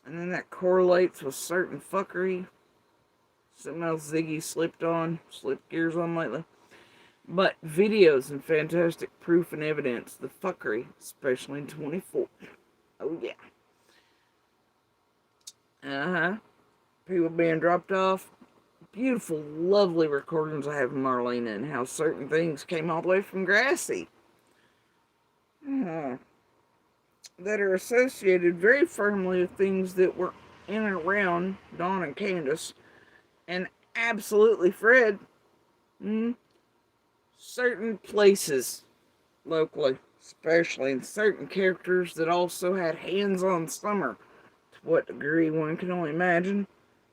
And then that correlates with certain fuckery. Something else Ziggy slipped gears on lately. But videos and fantastic proof and evidence, the fuckery, especially in 24. Oh yeah. People being dropped off. Beautiful, lovely recordings I have of Marlena and how certain things came all the way from Grassy. That are associated very firmly with things that were in and around Dawn and Candace. And absolutely Fred. Certain places locally. especially in certain characters that also had hands-on summer. To what degree, one can only imagine.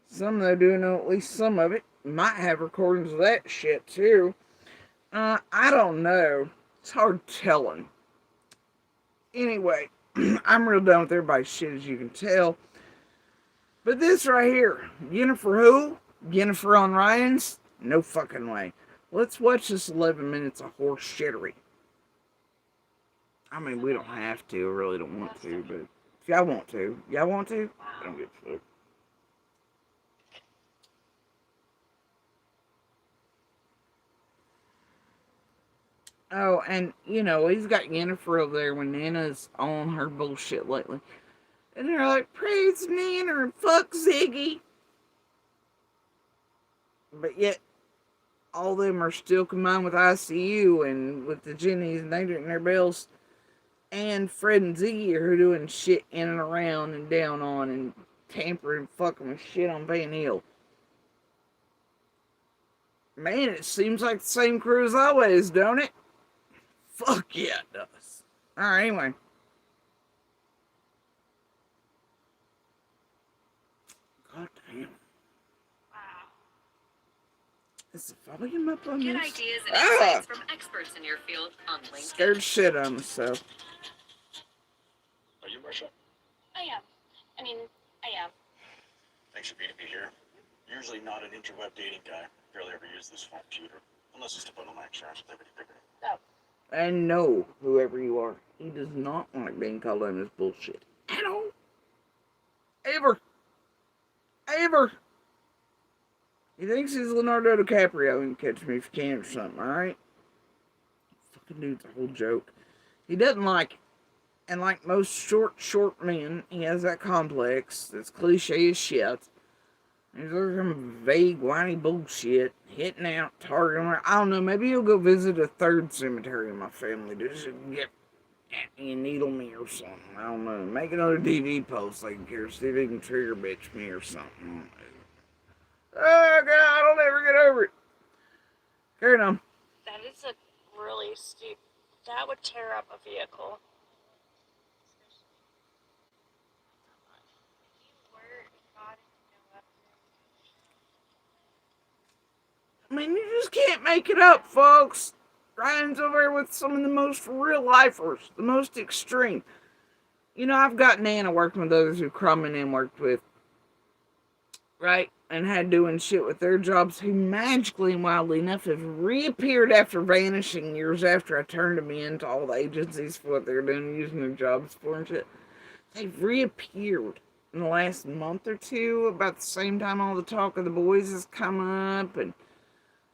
Some, though, do know at least some of it. Might have recordings of that shit, too. I don't know. It's hard telling. Anyway, I'm real done with everybody's shit, as you can tell. But this right here, Jennifer who? Jennifer on Ryan's? No fucking way. Let's watch this 11 minutes of horse shittery. I mean, we don't have to. I really don't want to, but if y'all want to. Y'all want to? I don't give a fuck. Oh, and, he's got Yennefer over there when Nana's on her bullshit lately. And they're like, praise Nana and fuck Ziggy. But yet, all of them are still combined with ICU and with the Jennies, and they ring their bells. And Fred and Ziggy are doing shit in and around and down on and tampering and fucking with shit on Van Hill. Man, it seems like the same crew as always, don't it? Fuck yeah, it does. Alright, anyway. God damn. Wow. Is the volume up on Get this? ideas and insights from experts in your field on LinkedIn. Scared shit on myself. Are you Marsha? I am. I am. Thanks for meeting me here. Usually not an interweb dating guy. Barely ever use this phone computer. Unless it's to put on my insurance with everything. Oh. And no, whoever you are, he does not like being called on this bullshit. At all. Ever. He thinks he's Leonardo DiCaprio and catch me if you can or something, alright? Fucking dude's a whole joke. He doesn't like it. And like most short men, he has that complex that's cliche as shit. He's some vague, whiny bullshit, hitting out, targeting. I don't know, maybe he'll go visit a third cemetery in my family to just get at me and needle me or something. I don't know. Make another DV post like here, see if he can trigger bitch me or something. Oh God, I'll never get over it. Carry on. That is a really steep. That would tear up a vehicle. I mean, you just can't make it up, folks. Ryan's over here with some of the most real lifers, the most extreme. I've got Nana working with others who Crumman and worked with, right? And had doing shit with their jobs who magically and wildly enough have reappeared after vanishing years after I turned them in to all the agencies for what they're doing, using their jobs for and shit. They've reappeared in the last month or two, about the same time all the talk of the boys has come up, and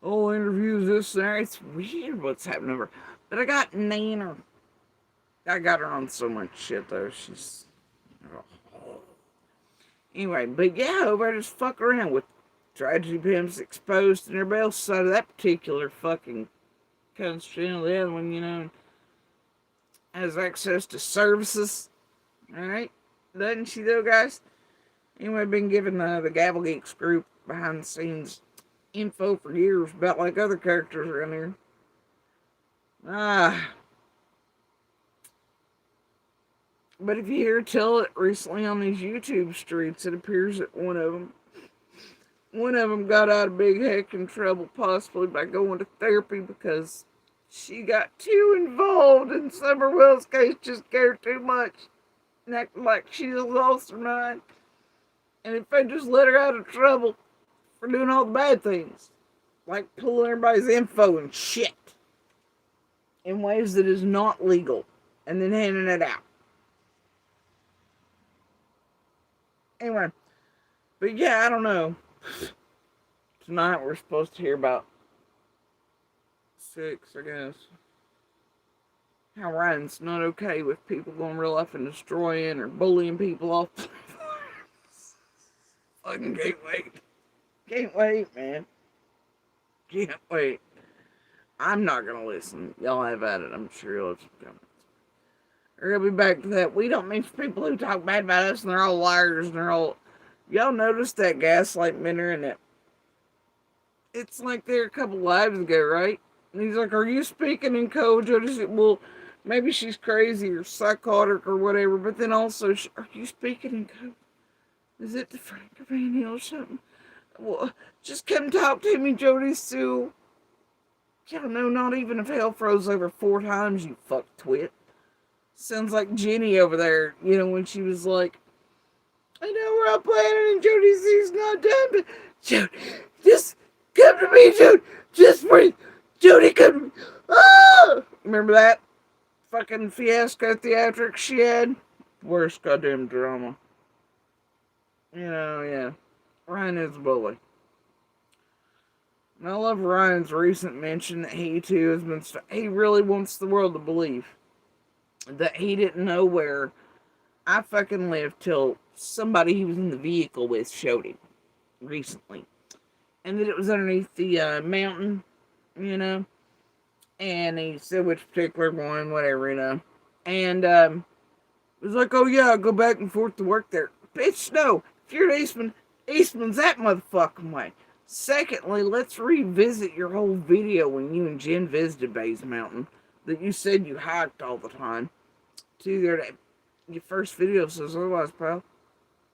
interviews this and that. It's weird what's happening over. But I got Nana. I got her on so much shit though. She's anyway, but yeah, over just fuck around with tragedy pimps exposed and everybody else side of that particular fucking country. The other one, has access to services. Alright? Doesn't she though, guys? Anyway, been given the Gavel Geeks group behind the scenes info for years about like other characters around here. But if you hear tell it recently on these YouTube streets, it appears that one of them got out of big heckin' trouble, possibly by going to therapy because she got too involved in Summer Wells' case, just cared too much, and acted like she just lost her mind. And if they just let her out of trouble for doing all the bad things, like pulling everybody's info and shit in ways that is not legal, and then handing it out. Anyway, but yeah, I don't know. Tonight we're supposed to hear about 6, I guess. How Ryan's not okay with people going real life and destroying or bullying people off. Fucking can't wait. Can't wait, man. Can't wait. I'm not gonna listen. Y'all have at it. I'm sure you'll have some comments. We're gonna be back to that. We don't mean for people who talk bad about us and they're all liars and they're all. Y'all noticed that Gaslight Minner and that. It's like there a couple lives ago, right? And he's like, "Are you speaking in code?" I said, "Well, maybe she's crazy or psychotic or whatever, but then also, are you speaking in code? Is it the Frank Van Hill or something? Well, just come talk to me, Jody Sue. Yeah, no, not even if hell froze over 4 times, you fuck twit. Sounds like Jenny over there, when she was like, I know we're all planning and Jody Sue's not done, but Jody, just come to me, Jody. Just breathe. Jody, come to me. Ah! Remember that fucking fiasco theatrics she had? Worst goddamn drama. Yeah. Ryan is a bully. And I love Ryan's recent mention that he too has been. He really wants the world to believe that he didn't know where I fucking lived till somebody he was in the vehicle with showed him recently. And that it was underneath the mountain, you know. And he said which particular one, whatever. And it was like, oh yeah, I'll go back and forth to work there. Bitch, no. If you're an Eastman, Eastman's that motherfucking way. Secondly, let's revisit your whole video when you and Jen visited Bays Mountain that you said you hiked all the time. To there, your first video says otherwise, pal.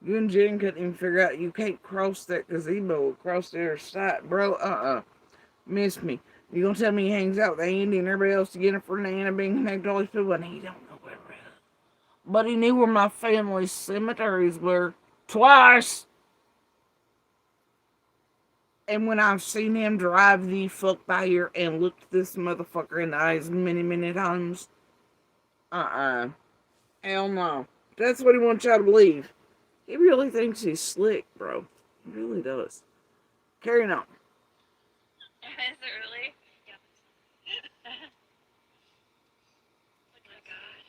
You and Jen couldn't even figure out you can't cross that gazebo across the other side, bro. Miss me. You gonna tell me he hangs out with Andy and everybody else together for Nana being connected to all these people and he don't know where we're at. But he knew where my family's cemeteries were twice. And when I've seen him drive the fuck by here and looked this motherfucker in the eyes many, many times, hell no. That's what he wants y'all to believe. He really thinks he's slick, bro. He really does. Carrying on. Is it really? Yeah. Oh my god.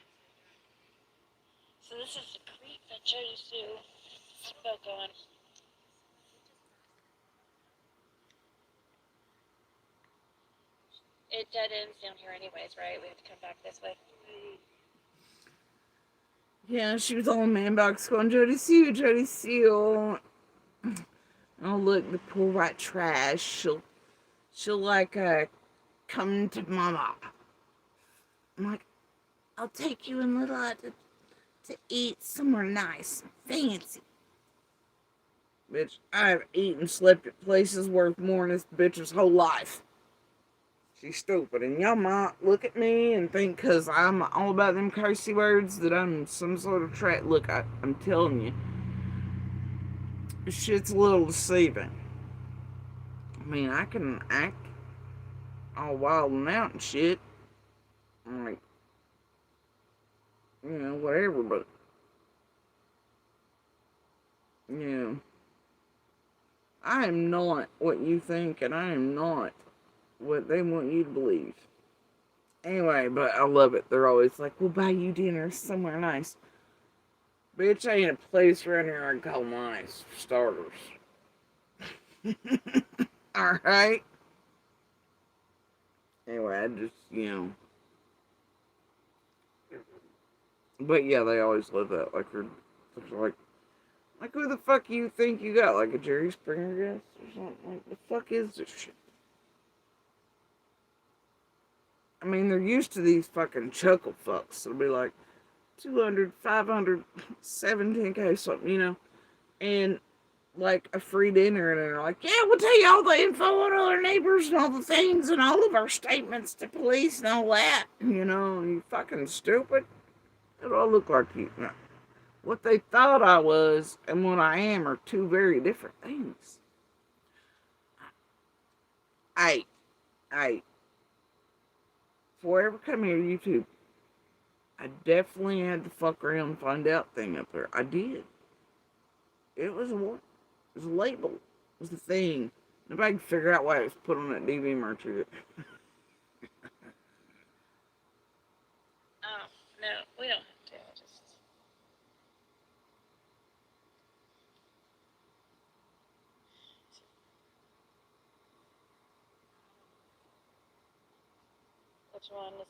So this is the creek that Jody Sue spoke on. It dead ends down here anyways, right? We have to come back this way. Yeah, she was all in man box going, Jody Sue, Jody Sue. Oh, look, the poor white trash. She'll like, come to mama. I'm like, I'll take you and little to eat somewhere nice and fancy. Bitch, I've eaten, slept at places worth more than this bitch's whole life. She's stupid, and y'all might look at me and think because I'm all about them cursey words that I'm some sort of Look, I'm telling you, shit's a little deceiving. I mean, I can act all wild and out and shit. I'm like, whatever, but, I am not what you think, and I am not what they want you to believe. Anyway, but I love it. They're always like, we'll buy you dinner somewhere nice. Bitch, ain't a place around here I call nice, for starters. Alright? Anyway, I just, But yeah, they always love that. Like, who the fuck you think you got? Like a Jerry Springer guest or something? Like, the fuck is this shit? I mean, they're used to these fucking chuckle fucks. It'll be like 200, 500, 17K, something, and like a free dinner, and they're like, yeah, we'll tell you all the info on all our neighbors and all the things and all of our statements to police and all that. You fucking stupid. It all look like you. No. What they thought I was and what I am are two very different things. Hey, before I ever come here to YouTube, I definitely had the fuck around and find out thing up there. I did. It was a what? It was a label. It was a thing. Nobody could figure out why it was put on that DV merch. Oh, no, we don't have to. Just... Which one is...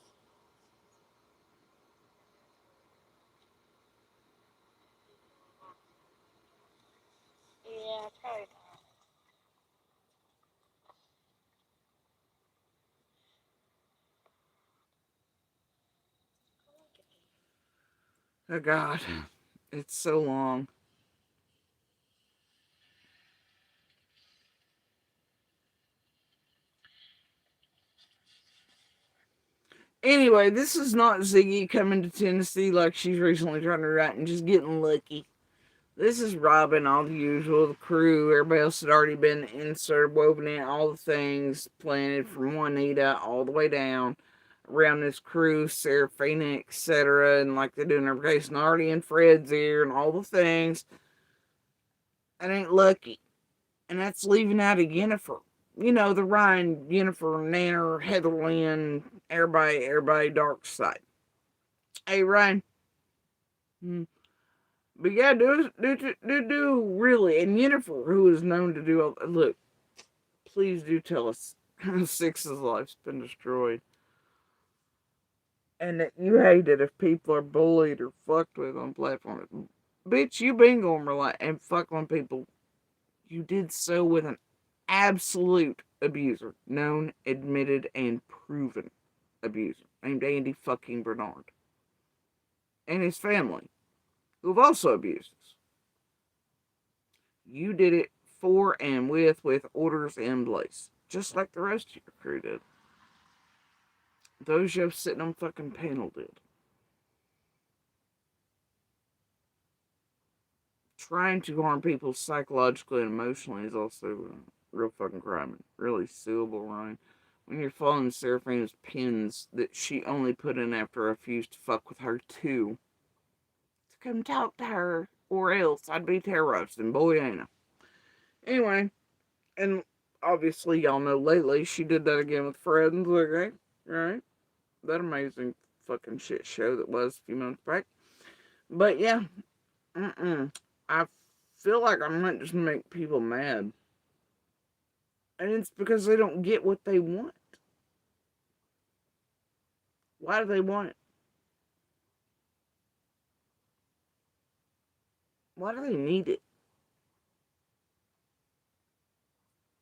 Yeah, probably not. Oh God, it's so long. Anyway, this is not Ziggy coming to Tennessee like she's recently trying to write and just getting lucky. This is Robin, all the usual, the crew, everybody else had already been inserted, woven in, all the things planted from Juanita all the way down around this crew, Serafina, etc. And like they do in every case, and already in Fred's ear and all the things. That ain't lucky. And that's leaving out a Yennefer. You know, the Ryan, Yennefer, Nanner, Heather Lynn, everybody dark side. Hey, Ryan. Hmm. But yeah, do really. And Yennefer, who is known to do all. Look, please do tell us how Six's life's been destroyed. And that you hate it if people are bullied or fucked with on platforms. Bitch, you been going to rely and fuck on people. You did so with an absolute abuser. Known, admitted, and proven abuser. Named Andy fucking Bernard. And his family. Who've also abused us. You did it for and with orders in place. Just like the rest of your crew did. Those you sitting on fucking panel did. Trying to harm people psychologically and emotionally is also a real fucking crime. Really suable, Ryan. When you're following Seraphina's pins that she only put in after I refused to fuck with her too. To come talk to her, or else I'd be terrorized, and boy ain't I. Anyway, and obviously y'all know lately she did that again with Fred and Ziggy, right? That amazing fucking shit show that was a few months back. But yeah, I feel like I might just make people mad. And it's because they don't get what they want. Why do they want it? Why do they need it?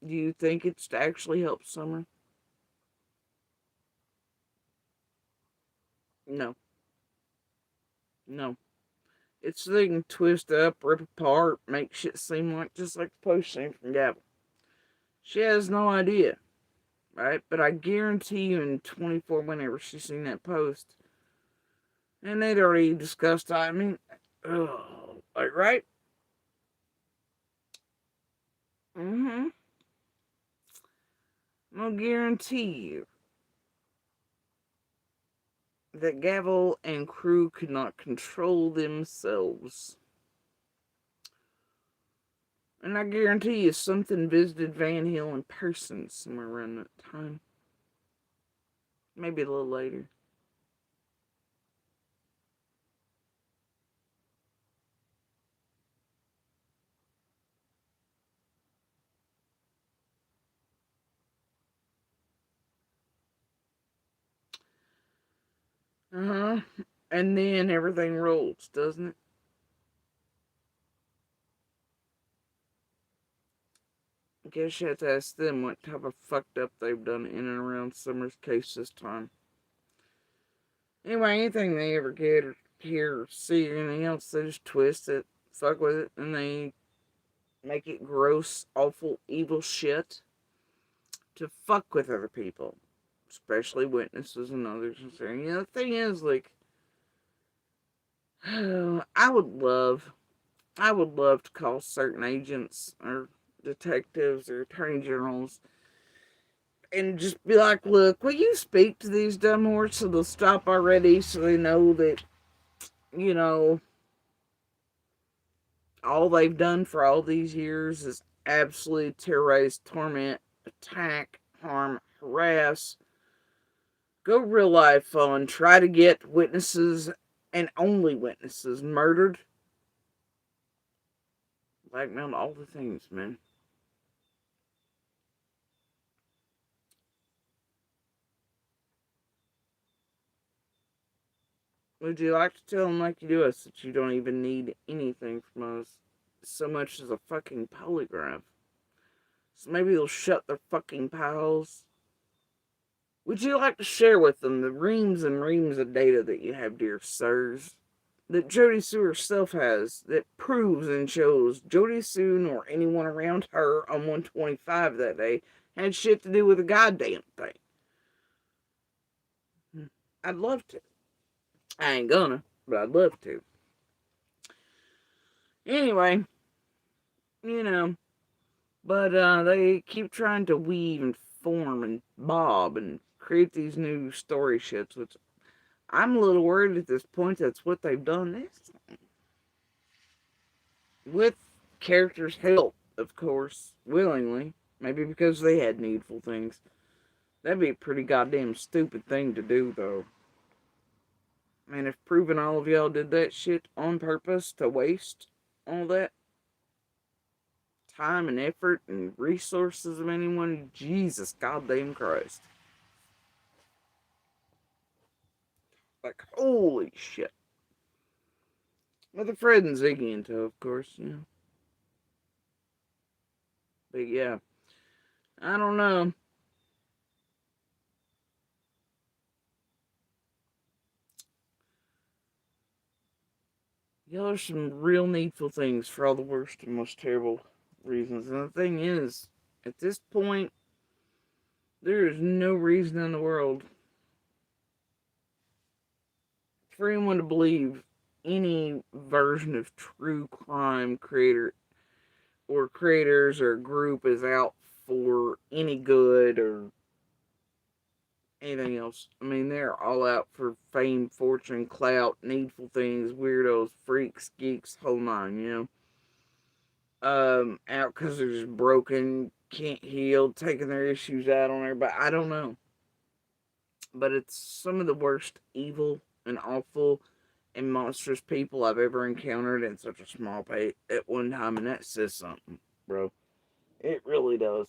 Do you think it's to actually help Summer? No. No. It's so they can twist up, rip apart, make shit seem like just like the post scene from Gavin. She has no idea, right? But I guarantee you in 24, whenever she's seen that post, and they'd already discussed, I mean, like, right? Mm-hmm. I'll guarantee you that Gavel and crew could not control themselves. And I guarantee you something visited Van Hill in person somewhere around that time. Maybe a little later. Uh-huh. And then everything rolls, doesn't it? I guess you have to ask them what type of fucked up they've done in and around Summer's case this time. Anyway, anything they ever get or hear or see or anything else, they just twist it, fuck with it, and they make it gross, awful, evil shit to fuck with other people. Especially witnesses and others. And the thing is, like, I would love to call certain agents or detectives or attorney generals and just be like, look, will you speak to these dumb whores so they'll stop already so they know that, you know, all they've done for all these years is absolutely terrorize, torment, attack, harm, harass, go real life on, try to get witnesses and only witnesses murdered. Blackmailed, all the things, man. Would you like to tell them like you do us that you don't even need anything from us so much as a fucking polygraph? So maybe they'll shut their fucking pals. Would you like to share with them the reams and reams of data that you have, dear sirs? that Jody Sue herself has that proves and shows Jody Sue nor anyone around her on 125 that day had shit to do with a goddamn thing. I'd love to. I ain't gonna, but I'd love to. Anyway, you know, but they keep trying to weave and form and bob and create these new story shits, which I'm a little worried at this point that's what they've done this time. With characters' help, of course, willingly. Maybe because they had needful things. That'd be a pretty goddamn stupid thing to do, though. Man, if proving all of y'all did that shit on purpose to waste all that time and effort and resources of anyone, Jesus goddamn Christ. Like, holy shit. With Fred and Ziggy in tow, of course, you know. But yeah, I don't know. Y'all are some real needful things for all the worst and most terrible reasons. And the thing is, at this point, there is no reason in the world for anyone to believe any version of true crime creator or creators or group is out for any good or anything else. I mean, they're all out for fame, fortune, clout, needful things, weirdos, freaks, geeks, whole nine, you know. Out because they're just broken, can't heal, taking their issues out on everybody. I don't know. But it's some of the worst evil and awful and monstrous people I've ever encountered in such a small place at one time, and that says something, bro. It really does.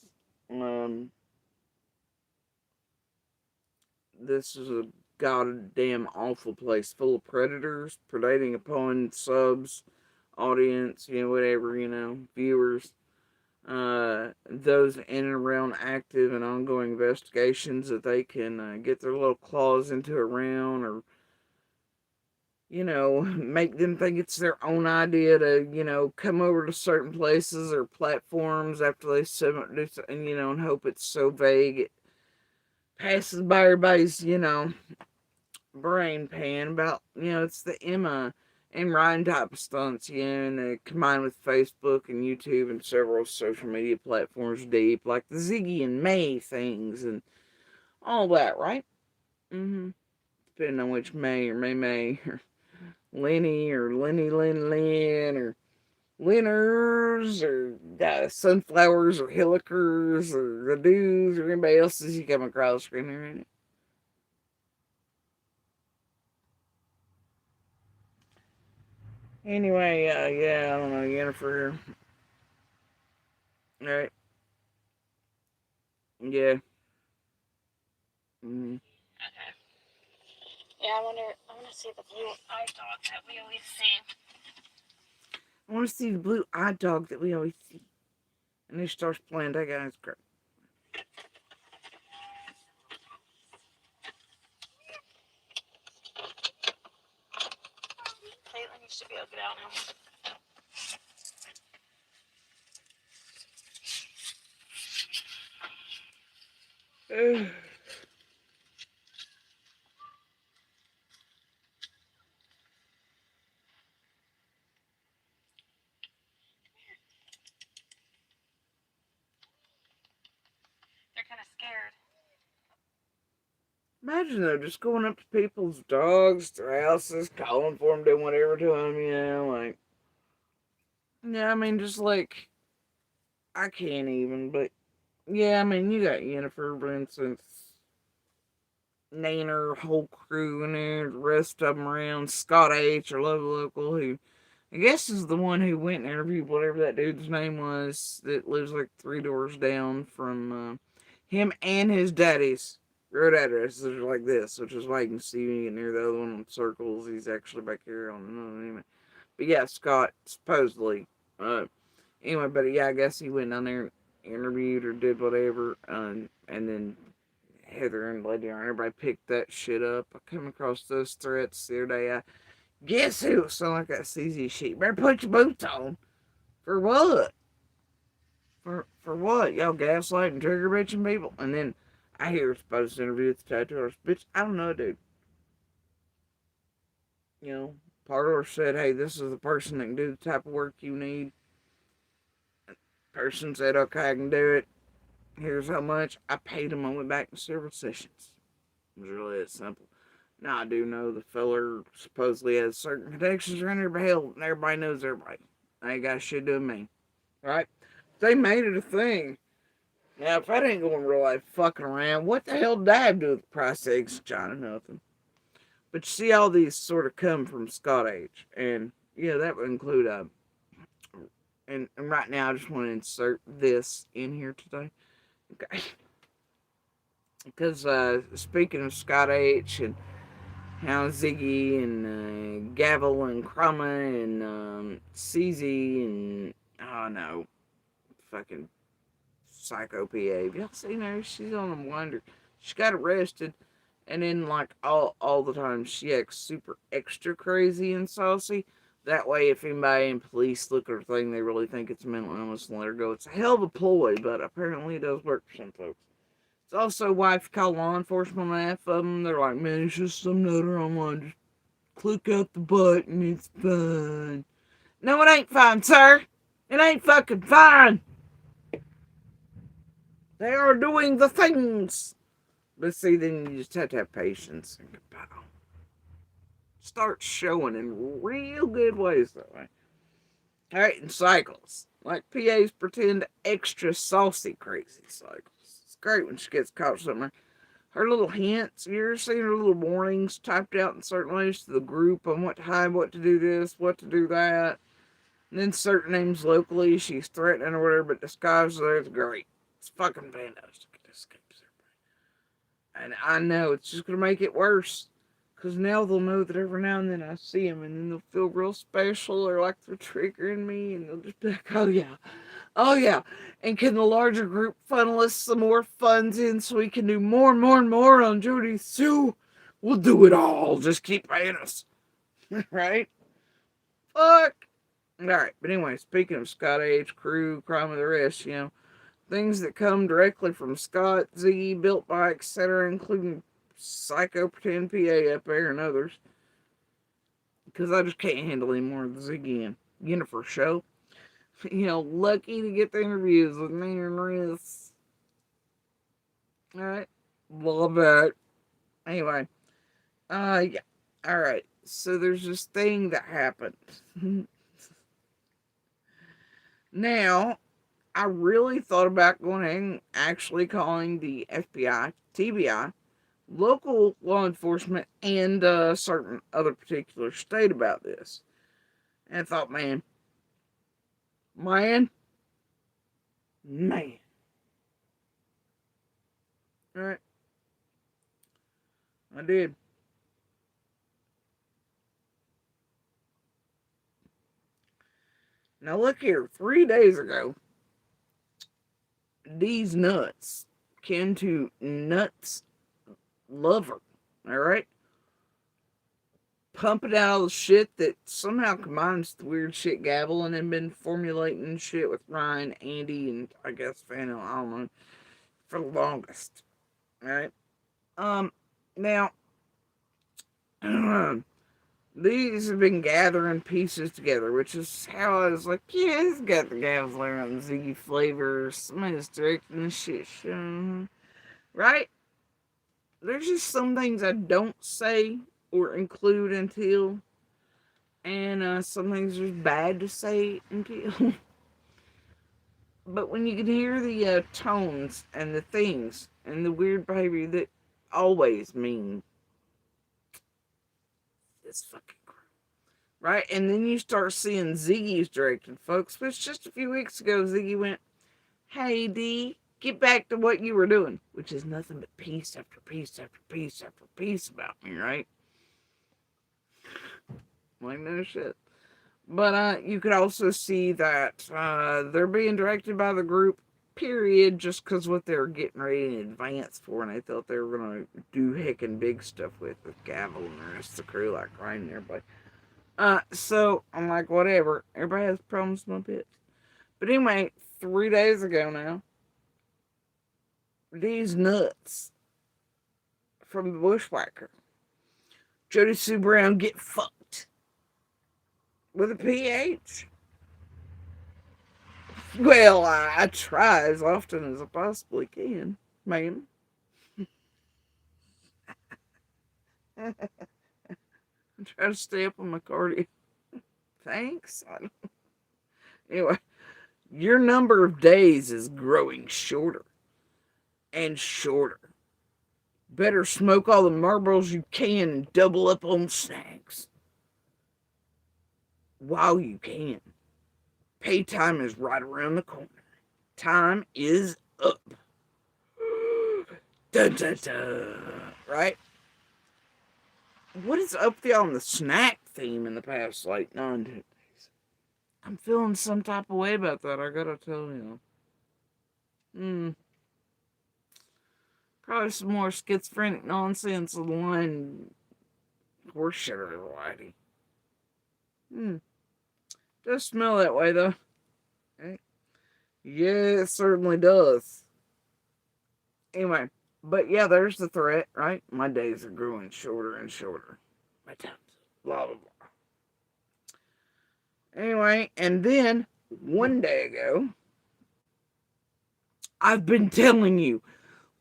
This is a goddamn awful place full of predators predating upon subs, audience, you know, whatever, you know, viewers. Those in and around active and ongoing investigations that they can get their little claws into around, or you know, make them think it's their own idea to, you know, come over to certain places or platforms after they submit do something, you know, and hope it's so vague it passes by everybody's, you know, brain pan about, you know, it's the Emma and Ryan type of stunts, you know, and combined with Facebook and YouTube and several social media platforms deep, like the Ziggy and May things and all that, right? Mm-hmm. Depending on which May or May or Lenny or Lynn or Winners or Sunflowers or Hillikers or the Dudes or anybody else as you come across screen here, ain't it? Anyway, yeah, I don't know, Jennifer. Alright, yeah. Mm. Okay. Yeah, I want to see the blue eye dog that we always see. I want to see the blue-eyed dog that we always see. And he starts playing that guy's great. Caitlin, you should be able to get out now. They're kind of scared. Imagine though, just going up to people's dogs, their houses, calling for them, doing whatever to them, you know, like. Yeah, I mean, just like. I can't even, but. Yeah, I mean, you got Jennifer, for instance. Nainer, whole crew in there, the rest of them around. Scott H, or Love Local, who I guess is the one who went and interviewed whatever that dude's name was that lives like 3 doors down from him and his daddy's road addresses are like this, which is why you can see me get near the other one on circles. He's actually back here on another name. But yeah, Scott, supposedly. Anyway, but yeah, I guess he went down there, interviewed or did whatever, and then Heather and Lady on everybody picked that shit up. I came across those threats the other day. Guess who? Sound like that CZ shit. Better put your boots on. For what? For what? Y'all gaslighting, trigger bitching people? And then I hear it's supposed to interview with the tattoo artist. Bitch, I don't know, dude. You know, part of her said, hey, this is the person that can do the type of work you need. Person said, okay, I can do it. Here's how much. I paid him. I went back to several sessions. It was really that simple. Now, I do know the feller supposedly has certain connections around here, but hell, everybody knows everybody. I ain't got shit to do with me. Right? They made it a thing. Now, if that ain't going real life fucking around, what the hell did I have to do with the price of eggs, China? Nothing. But you see, all these sort of come from Scott H. And, yeah, that would include, and right now I just want to insert this in here today. Okay. Because, speaking of Scott H. and how Ziggy and Gavel and Chroma and CZ and, oh no, fucking Psycho PA. Y'all seen her? She's on a wonder. She got arrested, and then like all the time she acts super extra crazy and saucy. That way, if anybody in police look at her thing, they really think it's mental illness and let her go. It's a hell of a ploy, but apparently it does work for some folks. It's also why if you call law enforcement on half of them, they're like, man, it's just some nutter online. Just click out the button, it's fine. No, it ain't fine, sir. It ain't fucking fine. They are doing the things. But see, then you just have to have patience and start showing in real good ways that way. Alright, in cycles. Like PAs pretend extra saucy crazy cycles. It's great when she gets caught somewhere. Her little hints, you ever seen her little warnings typed out in certain ways to the group on what to hide, what to do this, what to do that. And then certain names locally, she's threatening or whatever, but disguised there, it's great. It's fucking fantastic. It escapes everybody. And I know it's just going to make it worse. Because now they'll know that every now and then I see them, and then they'll feel real special or like they're triggering me, and they'll just be like, oh yeah. Oh yeah. And can the larger group funnel us some more funds in so we can do more and more and more on Jody Sue? We'll do it all. Just keep paying us. Right? Fuck. Alright, but anyway, speaking of Scott H., Crew, Crime of the Rest, things that come directly from Scott, Ziggy, Built by, etc., including Psycho Pretend PA up there and others. Because I just can't handle any more of the Ziggy and Jennifer show. Lucky to get the interviews with me and Riz. Alright, love it. Anyway, yeah, alright. So there's this thing that happened. Now, I really thought about going ahead and actually calling the FBI, TBI, local law enforcement, and a certain other particular state about this. And I thought, man. Alright. I did. Now look here, 3 days ago, these nuts, kin to Nuts Lover, alright? Pumping out all the shit that somehow combines the weird shit Gavel and then been formulating shit with Ryan, Andy, and I guess Fano, I don't know, for the longest. Alright? Now, these have been gathering pieces together, which is how I was like, yeah, it's got the Gavels around Ziggy flavor, somebody's directing this shit, right? There's just some things I don't say or include until, and some things are bad to say until. But when you can hear the tones and the things and the weird behavior that always mean it's fucking crap, right? And then you start seeing Ziggy's directed, folks, which just a few weeks ago Ziggy went, hey D, get back to what you were doing, which is nothing but piece after piece after piece after piece about me, right? Like no shit. But you could also see that they're being directed by the group, period, just because what they were getting ready in advance for, and they thought they were going to do heckin' big stuff with Gavel and the rest of the crew, like Ryan and everybody. So I'm like, whatever. Everybody has problems with my pits. But anyway, 3 days ago now, these nuts from the bushwhacker, Jody Sue Brown, get fucked with a pH. Well, I try as often as I possibly can, ma'am. I try to stay up on my cardio. Thanks. Anyway, your number of days is growing shorter and shorter. Better smoke all the marbles you can and double up on snacks while you can. Pay time is right around the corner. Time is up. Dun, dun, dun. Right? What is up with y'all on the snack theme in the past, like, 9 days? I'm feeling some type of way about that, I gotta tell you. Probably some more schizophrenic nonsense of the line horseshit variety. Does smell that way, though. Okay. Yeah, it certainly does. Anyway, but yeah, there's the threat, right? My days are growing shorter and shorter. My time's blah, blah, blah. Anyway, and then one day ago, I've been telling you,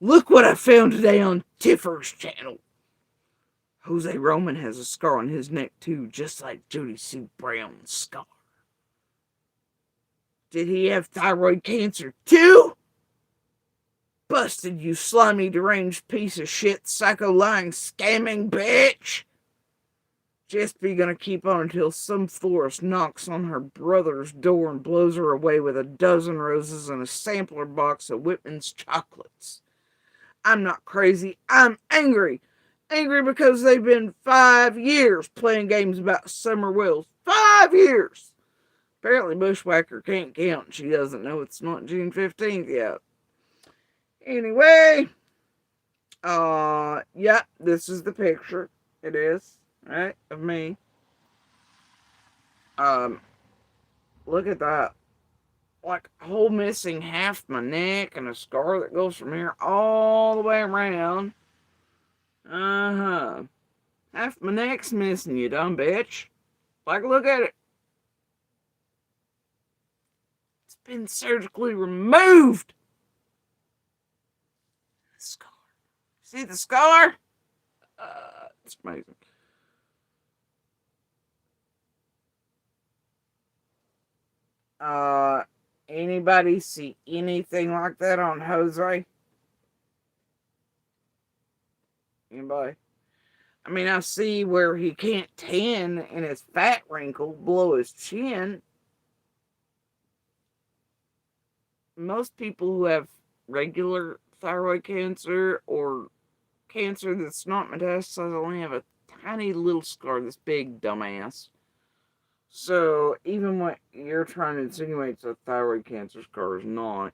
look what I found today on Tiffer's channel. Jose Roman has a scar on his neck too, just like Jody Sue Brown's scar. Did he have thyroid cancer too? Busted, you slimy, deranged piece of shit, psycho lying, scamming bitch. Just be gonna keep on until some florist knocks on her brother's door and blows her away with a dozen roses and a sampler box of Whitman's chocolates. I'm not crazy. I'm angry. Angry because they've been 5 years playing games about Summer Wills. 5 years! Apparently Bushwhacker can't count. She doesn't know it's not June 15th yet. Anyway, yeah, this is the picture. It is, right, of me. Look at that. Like, a hole missing half my neck and a scar that goes from here all the way around. Half my neck's missing, you dumb bitch. Like, look at it. It's been surgically removed. Scar. See the scar? It's amazing. Anybody see anything like that on Jose? Anybody? I mean, I see where he can't tan and his fat wrinkle below his chin. Most people who have regular thyroid cancer or cancer that's not metastasized only have a tiny little scar this big, dumbass. So even what you're trying to insinuate is a thyroid cancer scar is not.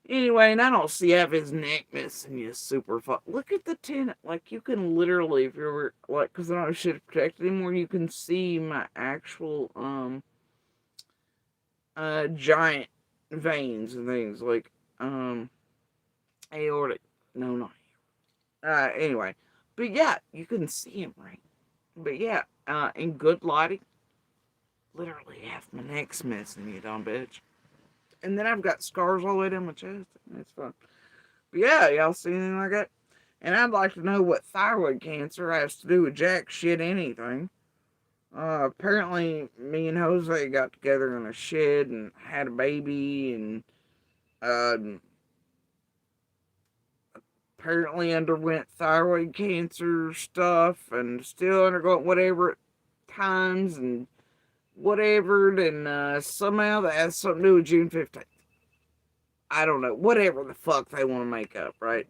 Anyway, and I don't see half his neck missing. You super fuck. Look at the tin. Like, you can literally, if you're like, because I don't have shit protected anymore, you can see my actual giant veins and things like aortic. No, not aortic. Anyway, but yeah, you can see him, right? But yeah, in good lighting, literally half my neck's missing, you dumb bitch. And then I've got scars all the way down my chest. It's fun. But yeah, y'all see anything like that? And I'd like to know what thyroid cancer has to do with jack shit anything. Apparently, me and Jose got together in a shed and had a baby, and apparently underwent thyroid cancer stuff, and still undergoing whatever at times, and whatever, and somehow that has something to do with June 15th. I don't know. Whatever the fuck they want to make up, right?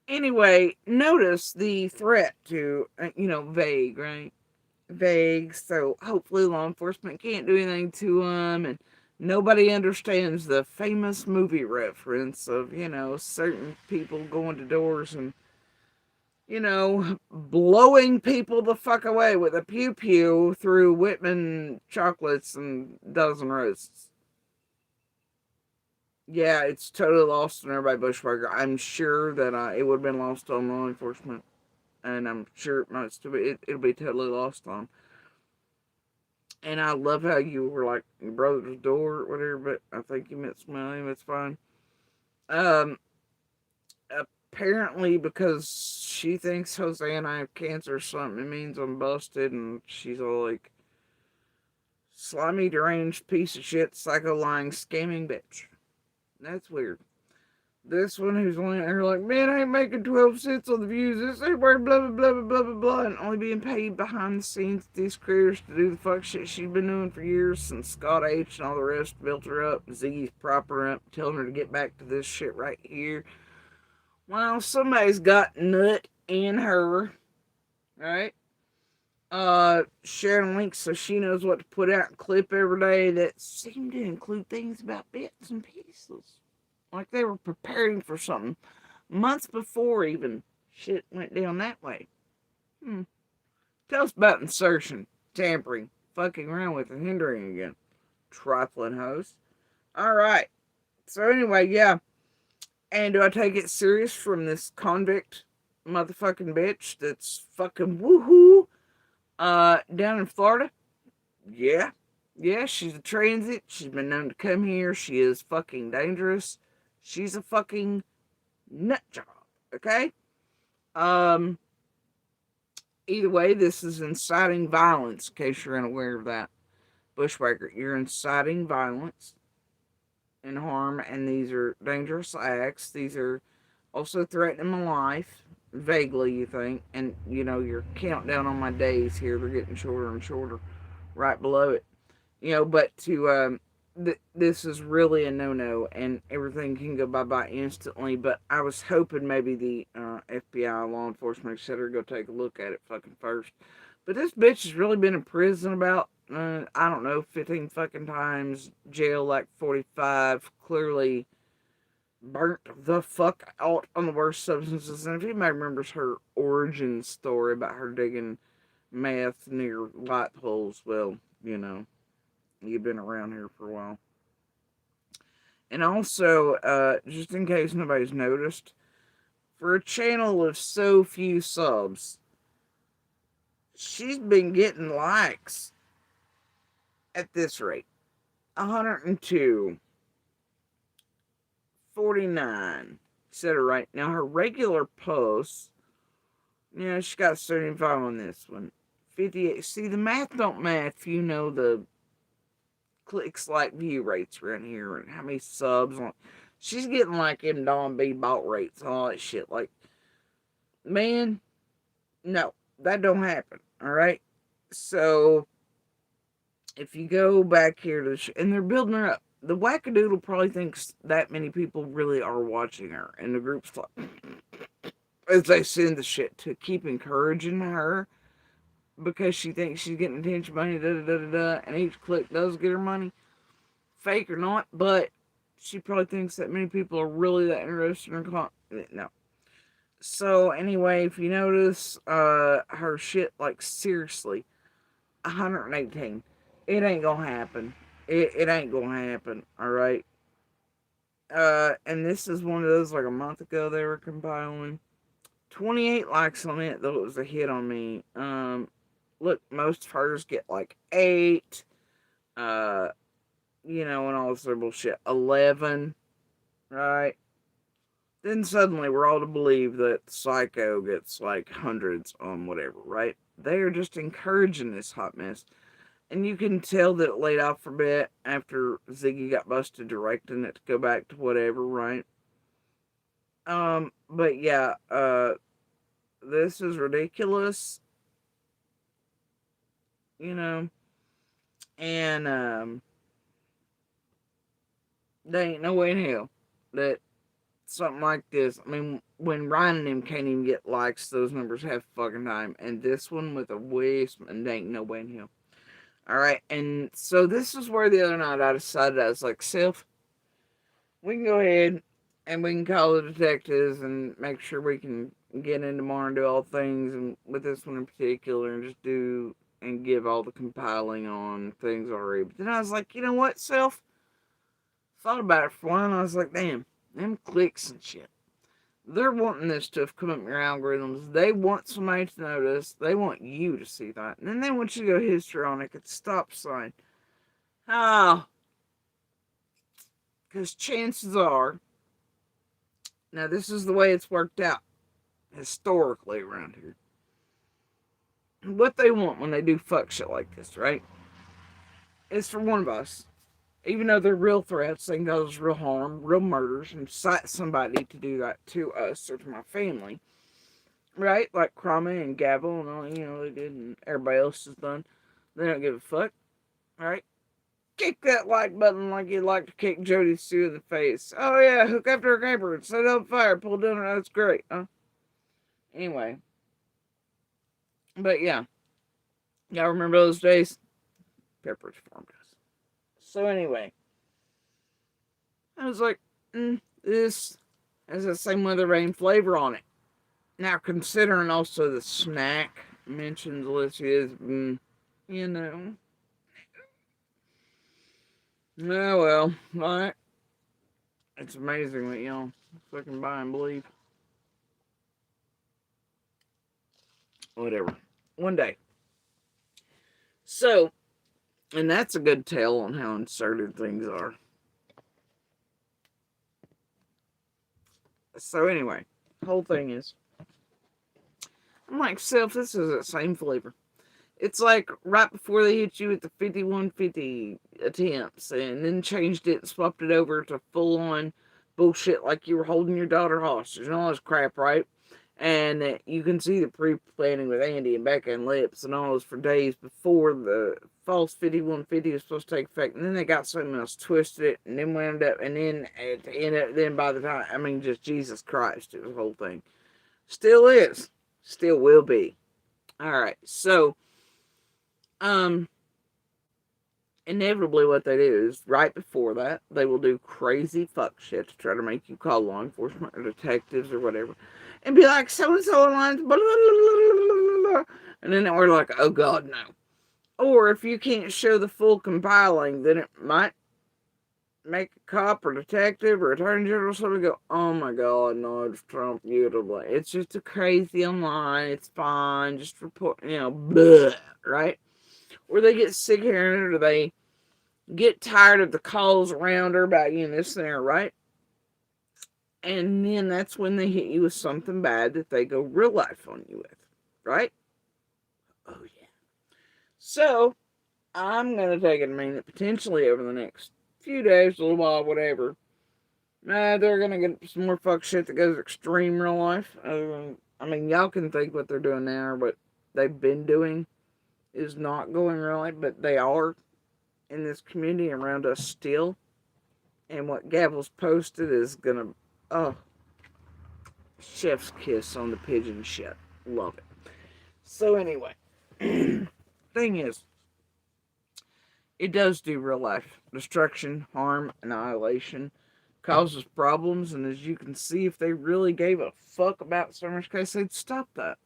Anyway, notice the threat to, vague, right? Vague, so hopefully law enforcement can't do anything to them, and nobody understands the famous movie reference of, certain people going to doors and, blowing people the fuck away with a pew pew through Whitman chocolates and dozen roasts. Yeah, it's totally lost on everybody Bushwhacker. I'm sure that it would have been lost on law enforcement, and I'm sure it might still be. It'll be totally lost on. And I love how you were like your brother's door or whatever, but I think you meant Smelly. That's fine. Um, Apparently, because she thinks Jose and I have cancer or something, it means I'm busted, and she's all like, slimy, deranged piece of shit, psycho, lying, scamming bitch. That's weird. This one who's laying there like, man, I ain't making 12 cents on the views. This ain't worth blah, blah, blah, blah, blah, blah, blah. And only being paid behind the scenes to these creators to do the fuck shit she's been doing for years since Scott H and all the rest built her up. Ziggy's propping her up, telling her to get back to this shit right here. Well, somebody's got nut in her, right? Sharing links so she knows what to put out and clip every day that seem to include things about bits and pieces. Like they were preparing for something months before even shit went down that way. Tell us about insertion, tampering, fucking around with and hindering again. Trifling host. Alright. So anyway, yeah. And do I take it serious from this convict motherfucking bitch that's fucking woohoo down in Florida? Yeah. Yeah, she's a transit. She's been known to come here. She is fucking dangerous. She's a fucking nut job. Okay? Either way, this is inciting violence, in case you're unaware of that. Bushwhacker, you're inciting violence and harm, and these are dangerous acts. These are also threatening my life, vaguely, you think. And, your countdown on my days here, they're getting shorter and shorter right below it. But this is really a no-no, and everything can go bye-bye instantly. But I was hoping maybe the FBI, law enforcement, etc. go take a look at it fucking first. But this bitch has really been in prison about, I don't know, 15 fucking times, jail like 45, clearly burnt the fuck out on the worst substances. And if anybody remembers her origin story about her digging meth near light poles, well, you've been around here for a while. And also, just in case nobody's noticed, for a channel of so few subs, she's been getting likes at this rate. 102, 49, etc. Right now, her regular posts, she got 75 on this one. 58. See, the math don't math if you know the clicks, like, view rates around here and how many subs on. She's getting like them Don B bot rates and all that shit. Like, man, no, that don't happen. All right. So if you go back here to and they're building her up. The wackadoodle probably thinks that many people really are watching her, and the group's like, as they send the shit to keep encouraging her. Because she thinks she's getting attention money, and each click does get her money, fake or not, but she probably thinks that many people are really that interested in her no. So anyway, if you notice, her shit, like, seriously, 118. It ain't gonna happen. It ain't gonna happen, alright? And this is one of those, like, a month ago they were compiling. 28 likes on it, though it was a hit on me. Look, most of hers get like 8, and all this other bullshit. 11, right? Then suddenly we're all to believe that Psycho gets like hundreds on whatever, right? They are just encouraging this hot mess. And you can tell that it laid off for a bit after Ziggy got busted directing it to go back to whatever, right? But yeah, this is ridiculous. And there ain't no way in hell that something like this, I mean, when Ryan and him can't even get likes, those numbers have fucking time, and this one with a wisp, and there ain't no way in hell. Alright, and so this is where the other night I decided, I was like, Sif, we can go ahead And we can call the detectives and make sure we can get in tomorrow and do all things, and with this one in particular, and just do and give all the compiling on things already. But then I was like, you know what, self? Thought about it for a while, and I was like, damn, them clicks and shit. They're wanting this stuff come up in your algorithms. They want somebody to notice. They want you to see that. And then they want you to go histrionic at the stop sign. Ah, because chances are, now this is the way it's worked out historically around here. What they want when they do fuck shit like this, right? Is for one of us, even though they're real threats, they can cause real harm, real murders, and incite somebody to do that to us or to my family, right? Like Crama and Gavel and all, they did, and everybody else has done. They don't give a fuck, right? Kick that like button like you'd like to kick Jody Sue in the face. Oh yeah, hook up to her camper and set it on fire, pull down her, that's great, huh? Anyway, but yeah, y'all remember those days? Pepperidge Farm does. So anyway, I was like, this has the same weather rain flavor on it. Now, considering also the snack mentions list is, you know. Oh well, alright. It's amazing what y'all fucking buy and believe. Whatever. One day. So, and that's a good tale on how inserted things are. So anyway, the whole thing is, I'm like, self, this is the same flavor. It's like right before they hit you with the 5150 attempts and then changed it and swapped it over to full on bullshit like you were holding your daughter hostage and all this crap, right? And you can see the pre-planning with Andy and Becca and Lips and all this for days before the false 5150 was supposed to take effect. And then they got something else, twisted it, and then wound up, and then at the end, then by the time, I mean, just Jesus Christ, it was the whole thing. Still is. Still will be. Alright, so inevitably what they do is right before that, they will do crazy fuck shit to try to make you call law enforcement or detectives or whatever. And be like, so-and-so lines, blah, blah, blah, blah, blah. And then we're like, oh God, no. Or if you can't show the full compiling, then it might make a cop or detective or attorney general or something go, oh my God, no, it's Trump, it's just a crazy online, it's fine, just report, blah, right? Or they get sick of hearing it, or they get tired of the calls around her about this and there, right? And then that's when they hit you with something bad that they go real life on you with, right? Oh, yeah. So, I'm going to take it to mean that potentially over the next few days, a little while, whatever, they're going to get some more fuck shit that goes extreme real life. I mean, y'all can think what they're doing now or what they've been doing is not going right, but they are in this community around us still. And what Gavel's posted is gonna, oh, chef's kiss on the pigeon shit. Love it. So anyway, thing is, it does do real life destruction, harm, annihilation, causes problems, and as you can see, if they really gave a fuck about Summer's case, they'd stop that.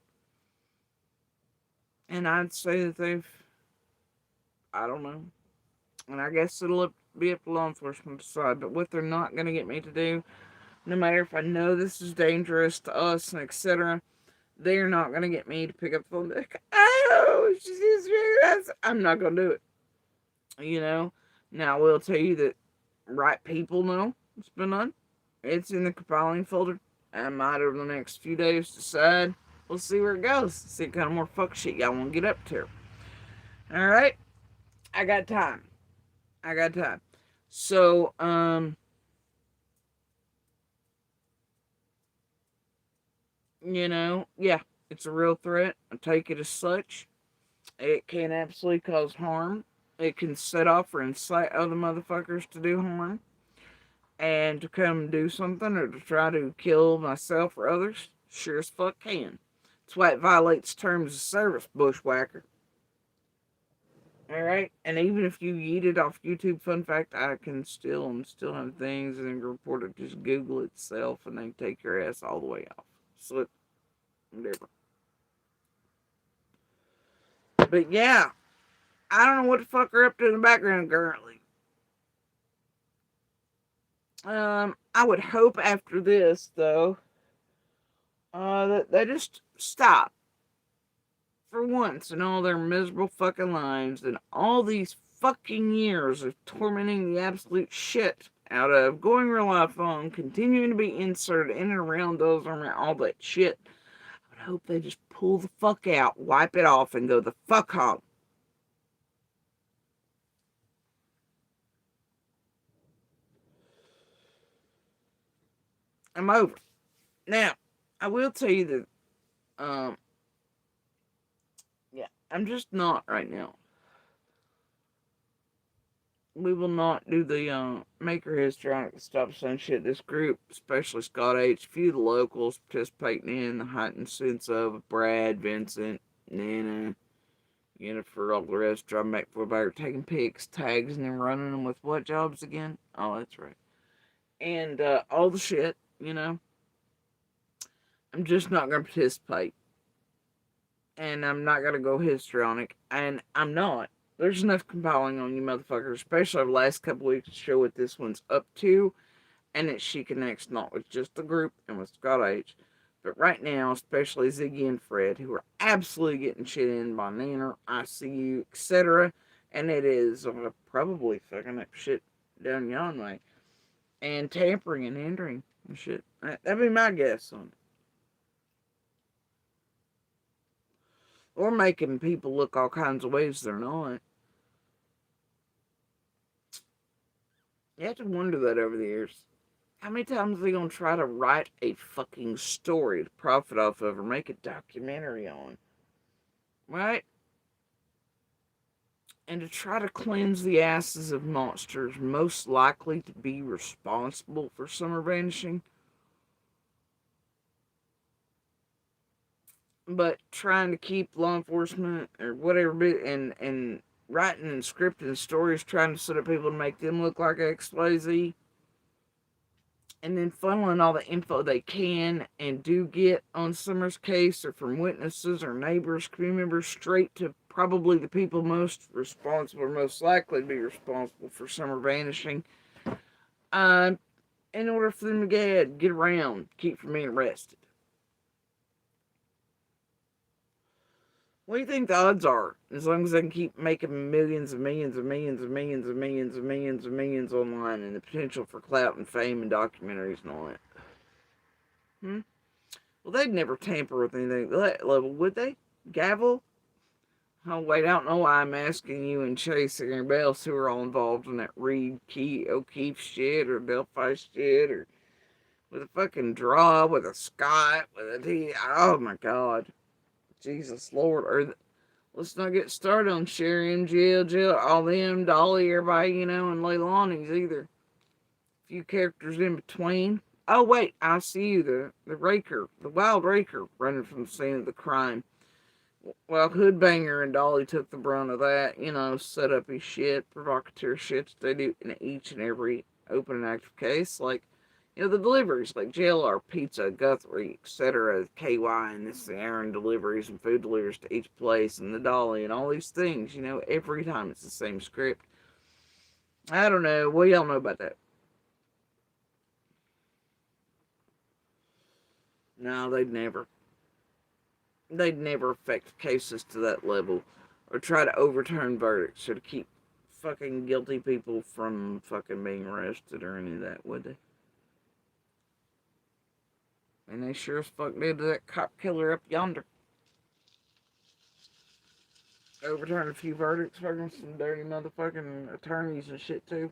And I'd say that I don't know, and I guess it'll be up to law enforcement to decide, but what they're not going to get me to do, no matter if I know this is dangerous to us and etc., they're not going to get me to pick up the phone and be like, oh, I'm not going to do it. Now I will tell you that right people know it's been done. It's in the compiling folder. I might over the next few days decide. We'll see where it goes. See what kind of more fuck shit y'all want to get up to. Alright? I got time. So, yeah, it's a real threat. I take it as such. It can absolutely cause harm. It can set off or incite other motherfuckers to do harm and to come do something or to try to kill myself or others. Sure as fuck can. That's why it violates terms of service, bushwhacker. Alright? And even if you yeet it off YouTube, fun fact, I can still have things and report it. Just Google itself and they take your ass all the way off. Slip, whatever. But yeah, I don't know what the fuck are up to in the background currently. I would hope after this, though, that they just stop for once in all their miserable fucking lives and all these fucking years of tormenting the absolute shit out of going real life on, continuing to be inserted in and around those around all that shit. I would hope they just pull the fuck out, wipe it off, and go the fuck home. I'm over. Now, I will tell you that, yeah, I'm just not right now. We will not do the Maker Histrionic Stop Sign shit. This group, especially Scott H., a few of the locals participating in the heightened sense of Brad, Vincent, Nana, Jennifer, all the rest, driving back for back, taking pics, tags, and then running them with what jobs again? Oh, that's right. And all the shit, I'm just not going to participate. And I'm not going to go histrionic. And I'm not. There's enough compiling on you motherfuckers, especially over the last couple weeks, to show what this one's up to. And that she connects not with just the group and with Scott H., but right now, especially Ziggy and Fred, who are absolutely getting shit in by Nana, ICU, etc. And it is probably fucking up shit down yon way. And tampering and hindering and shit. That'd be my guess on it. Or making people look all kinds of ways they're not. You have to wonder that over the years. How many times are they going to try to write a fucking story to profit off of or make a documentary on? Right? And to try to cleanse the asses of monsters most likely to be responsible for summer vanishing. But trying to keep law enforcement or whatever and writing and scripting stories trying to set up people to make them look like XYZ. And then funneling all the info they can and do get on Summer's case or from witnesses or neighbors, community members, straight to probably the people most responsible or most likely to be responsible for Summer vanishing. In order for them to get around, keep from being arrested. What do you think the odds are? As long as they can keep making millions and millions and millions and millions and millions and millions and millions online and the potential for clout and fame and documentaries and all that. Well, they'd never tamper with anything at that level, would they? Gavel? Oh, wait, I don't know why I'm asking you and Chase and everybody else who are all involved in that Reed O'Keefe shit or Delphi shit or with a fucking draw, with a Scott, with a T. Oh, my God. Jesus Lord, let's not get started on Sherry and Jill, all them, Dolly, everybody, and Leilani's either. A few characters in between. Oh wait, I see you, the raker, the wild raker running from the scene of the crime. Well, Hoodbanger and Dolly took the brunt of that, set up his shit, provocateur shit that they do in each and every open and active case, like the deliveries, like JLR, Pizza, Guthrie, etc., KY, and this Aaron deliveries and food deliveries to each place, and the Dolly, and all these things, every time it's the same script. I don't know. What do y'all know about that? No, they'd never affect cases to that level, or try to overturn verdicts, or to keep fucking guilty people from fucking being arrested or any of that, would they? And they sure as fuck did to that cop killer up yonder. Overturned a few verdicts, fucking some dirty motherfucking attorneys and shit too.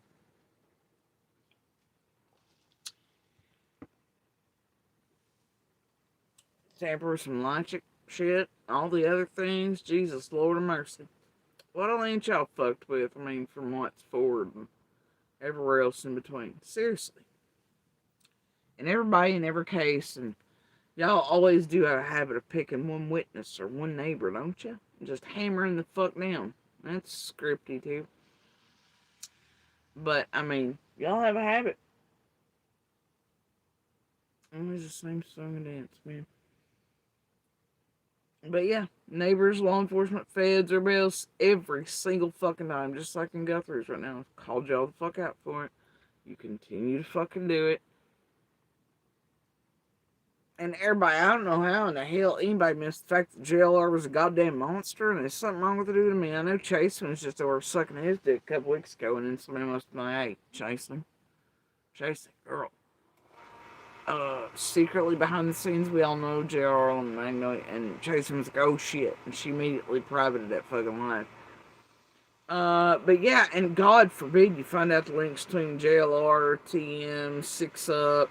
Tamper with some logic shit, all the other things. Jesus, Lord of mercy. What all ain't y'all fucked with? From what's forward and everywhere else in between. Seriously. And everybody in every case, and y'all always do have a habit of picking one witness or one neighbor, don't you? And just hammering the fuck down. That's scripty too. But I mean, y'all have a habit. Always the same song and dance, man. But yeah, neighbors, law enforcement, feds, everybody else, every single fucking time, just like in Guthrie's right now, called y'all the fuck out for it. You continue to fucking do it. And everybody, I don't know how in the hell anybody missed the fact that JLR was a goddamn monster and there's something wrong with the dude. I mean, I know Chasen was just over sucking his dick a couple weeks ago and then somebody must have been like, hey, Chasen, girl. Secretly behind the scenes, we all know JR and Magnolia, and Chasen was like, oh shit, and she immediately privated that fucking live. But yeah, and God forbid you find out the links between JLR, TM, 6 Up,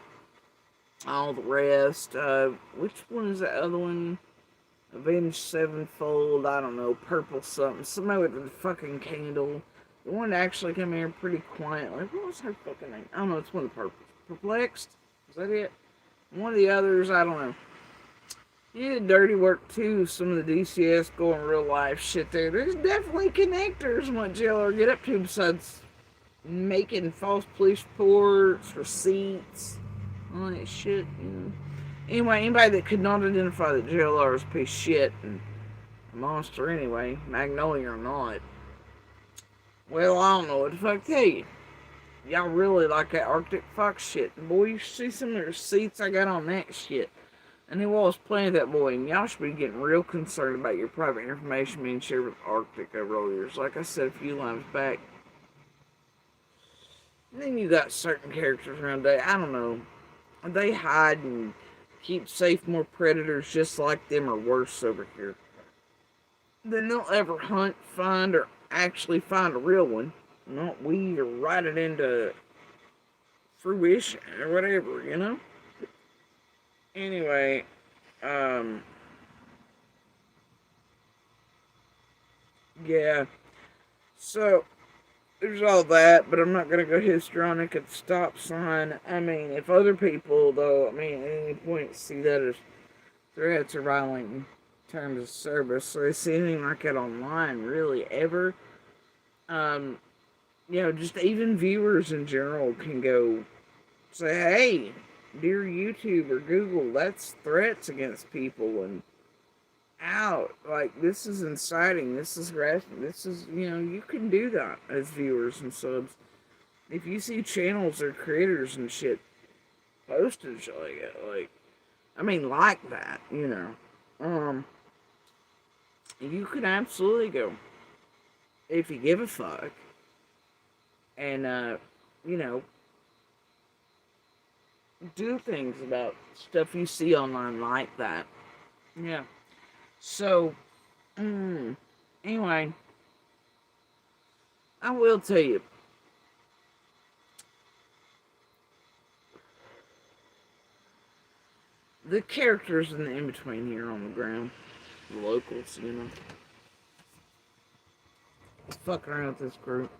all the rest. Which one is the other one? Avenged Sevenfold, I don't know, Purple something. Somebody with a fucking candle. The one that actually came here pretty quietly. What was her fucking name? I don't know, it's one of the purples. Perplexed? Is that it? One of the others, I don't know. He did dirty work too. Some of the DCS going real life shit there. There's definitely connectors in what JLR get up to besides making false police reports, receipts, all that shit, you know. Anyway, anybody that could not identify that JLR is a piece of shit and a monster anyway, Magnolia or not, well, I don't know what the fuck to tell you. Y'all really like that Arctic Fox shit. Boy, you see some of the receipts I got on that shit. And he was playing that boy, and y'all should be getting real concerned about your private information being shared with Arctic over all years. Like I said a few lines back. And then you got certain characters around there, I don't know. They hide and keep safe more predators just like them or worse over here. Then they'll ever hunt, find, or actually find a real one. Not weed or write it into fruition or whatever, you know? Anyway, yeah. So, there's all that, but I'm not gonna go histrionic at the stop sign. I mean, if other people, though, I mean, at any point see that as threats or violent terms of service, or see anything like that online, really, ever, um, you know, just even viewers in general can go say, hey, dear YouTube or Google, that's threats against people and out. Like, this is inciting, this is harassment, this is, you know, you can do that as viewers and subs. If you see channels or creators and shit postage like it, like, I mean, like that, you know, you can absolutely go, if you give a fuck, and, you know, do things about stuff you see online like that. Yeah. So, anyway, I will tell you, the characters in the in-between here on the ground, the locals, you know, fucking around with this group.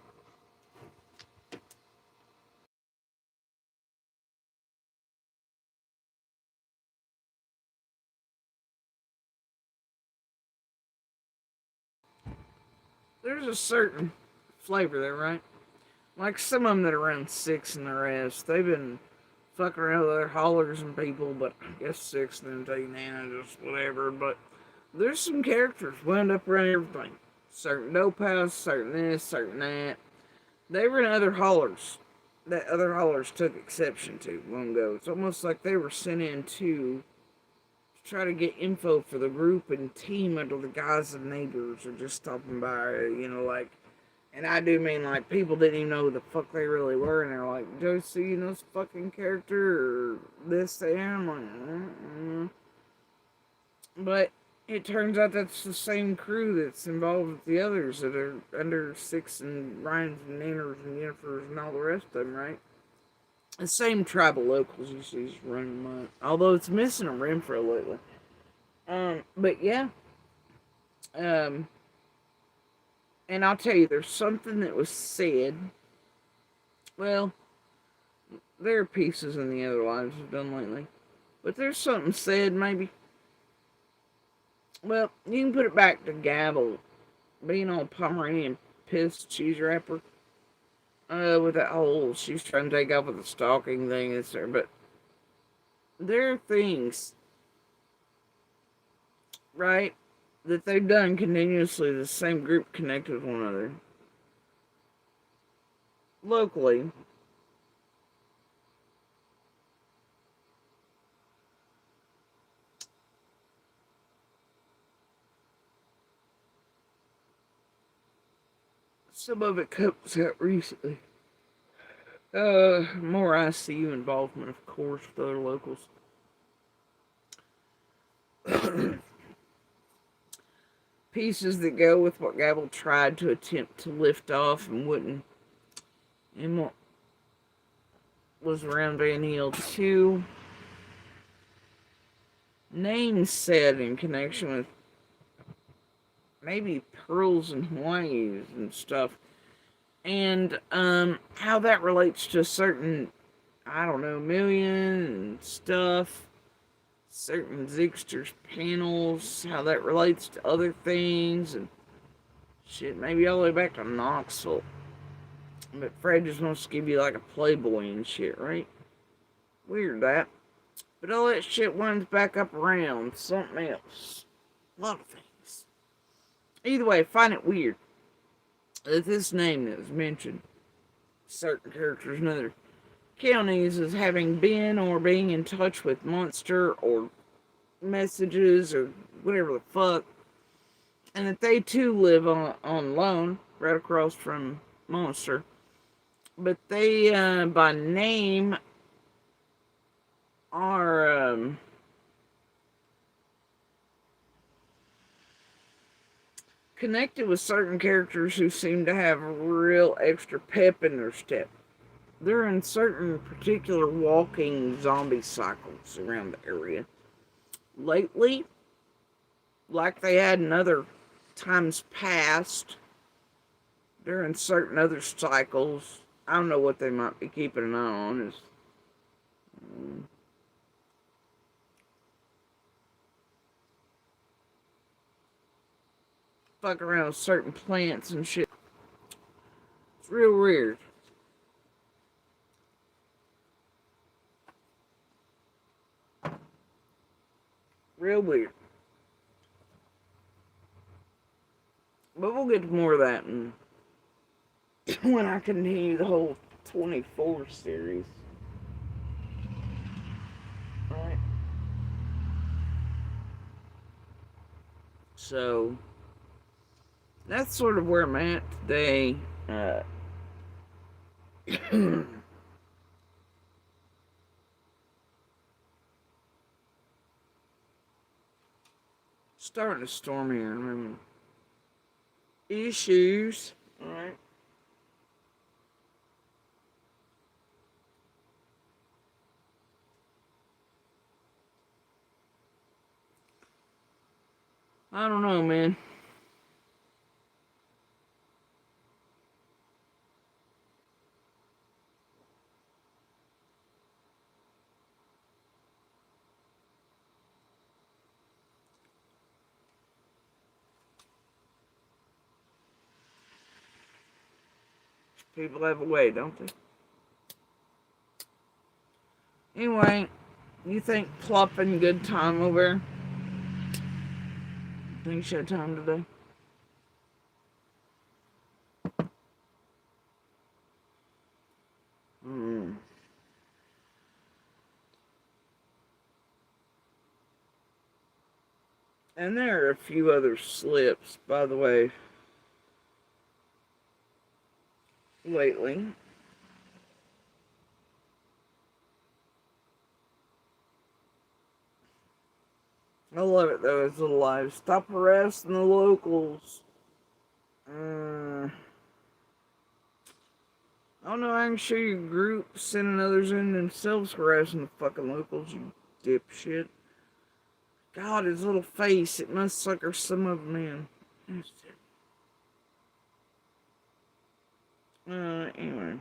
There's a certain flavor there, right? Like some of them that are around 6 and the rest, they've been fucking around with other haulers and people, but I guess 6 and then taking Nana, just whatever. But there's some characters wound up around everything. Certain no-pass, certain this, certain that. They were in other haulers that other haulers took exception to long ago. It's almost like they were sent in to try to get info for the group and team under the guise of neighbors or just stopping by, you know, like, and I do mean like people didn't even know who the fuck they really were, and they're like, Josie, you know this fucking character or this, that, I'm like, But it turns out that's the same crew that's involved with the others that are under 6 and Ryan's and Nanners and Yennifers and all the rest of them, right? The same tribal locals you see running amok. Although it's missing a Renfro lately. But yeah. And I'll tell you, there's something that was said. Well, there are pieces in the other lives we've done lately. But there's something said, maybe. Well, you can put it back to Gavel being on Pomeranian piss cheese wrapper. With that whole she's trying to take off with the stalking thing, that's there. But there are things, right, that they've done continuously. The same group connected with one another locally. Some of it comes out recently. More ICU involvement, of course, with other locals. Pieces that go with what Gabble tried to attempt to lift off and wouldn't, and what was around Van Heel too. Names said in connection with maybe pearls and Hawaii's and stuff, and how that relates to certain, I don't know, million and stuff, certain Zigster's panels, how that relates to other things, and shit, maybe all the way back to Knoxville. But Fred just wants to give you like a Playboy and shit, right? Weird that. But all that shit winds back up around something else. A lot of things. Either way, I find it weird that this name that was mentioned, certain characters in other counties, as having been or being in touch with Monster or messages or whatever the fuck, and that they too live on loan right across from Monster. But they, by name, are connected with certain characters who seem to have a real extra pep in their step. They're in certain particular walking zombie cycles around the area. Lately, like they had in other times past, they're in certain other cycles. I don't know what they might be keeping an eye on. Fuck around with certain plants and shit. It's real weird. Real weird. But we'll get to more of that when I continue the whole 24 series. Alright. So, that's sort of where I'm at today. Starting to storm here. I'm having issues. Alright. I don't know, man. People have a way, don't they? Anyway, you think plopping good time over? Think you had time today? And there are a few other slips, by the way, lately. I love it though, it's little lives. Stop harassing the locals. I don't know, I can show you a group sending others in themselves harassing the fucking locals, you dipshit. God, his little face, it must sucker some of them in. Anyway.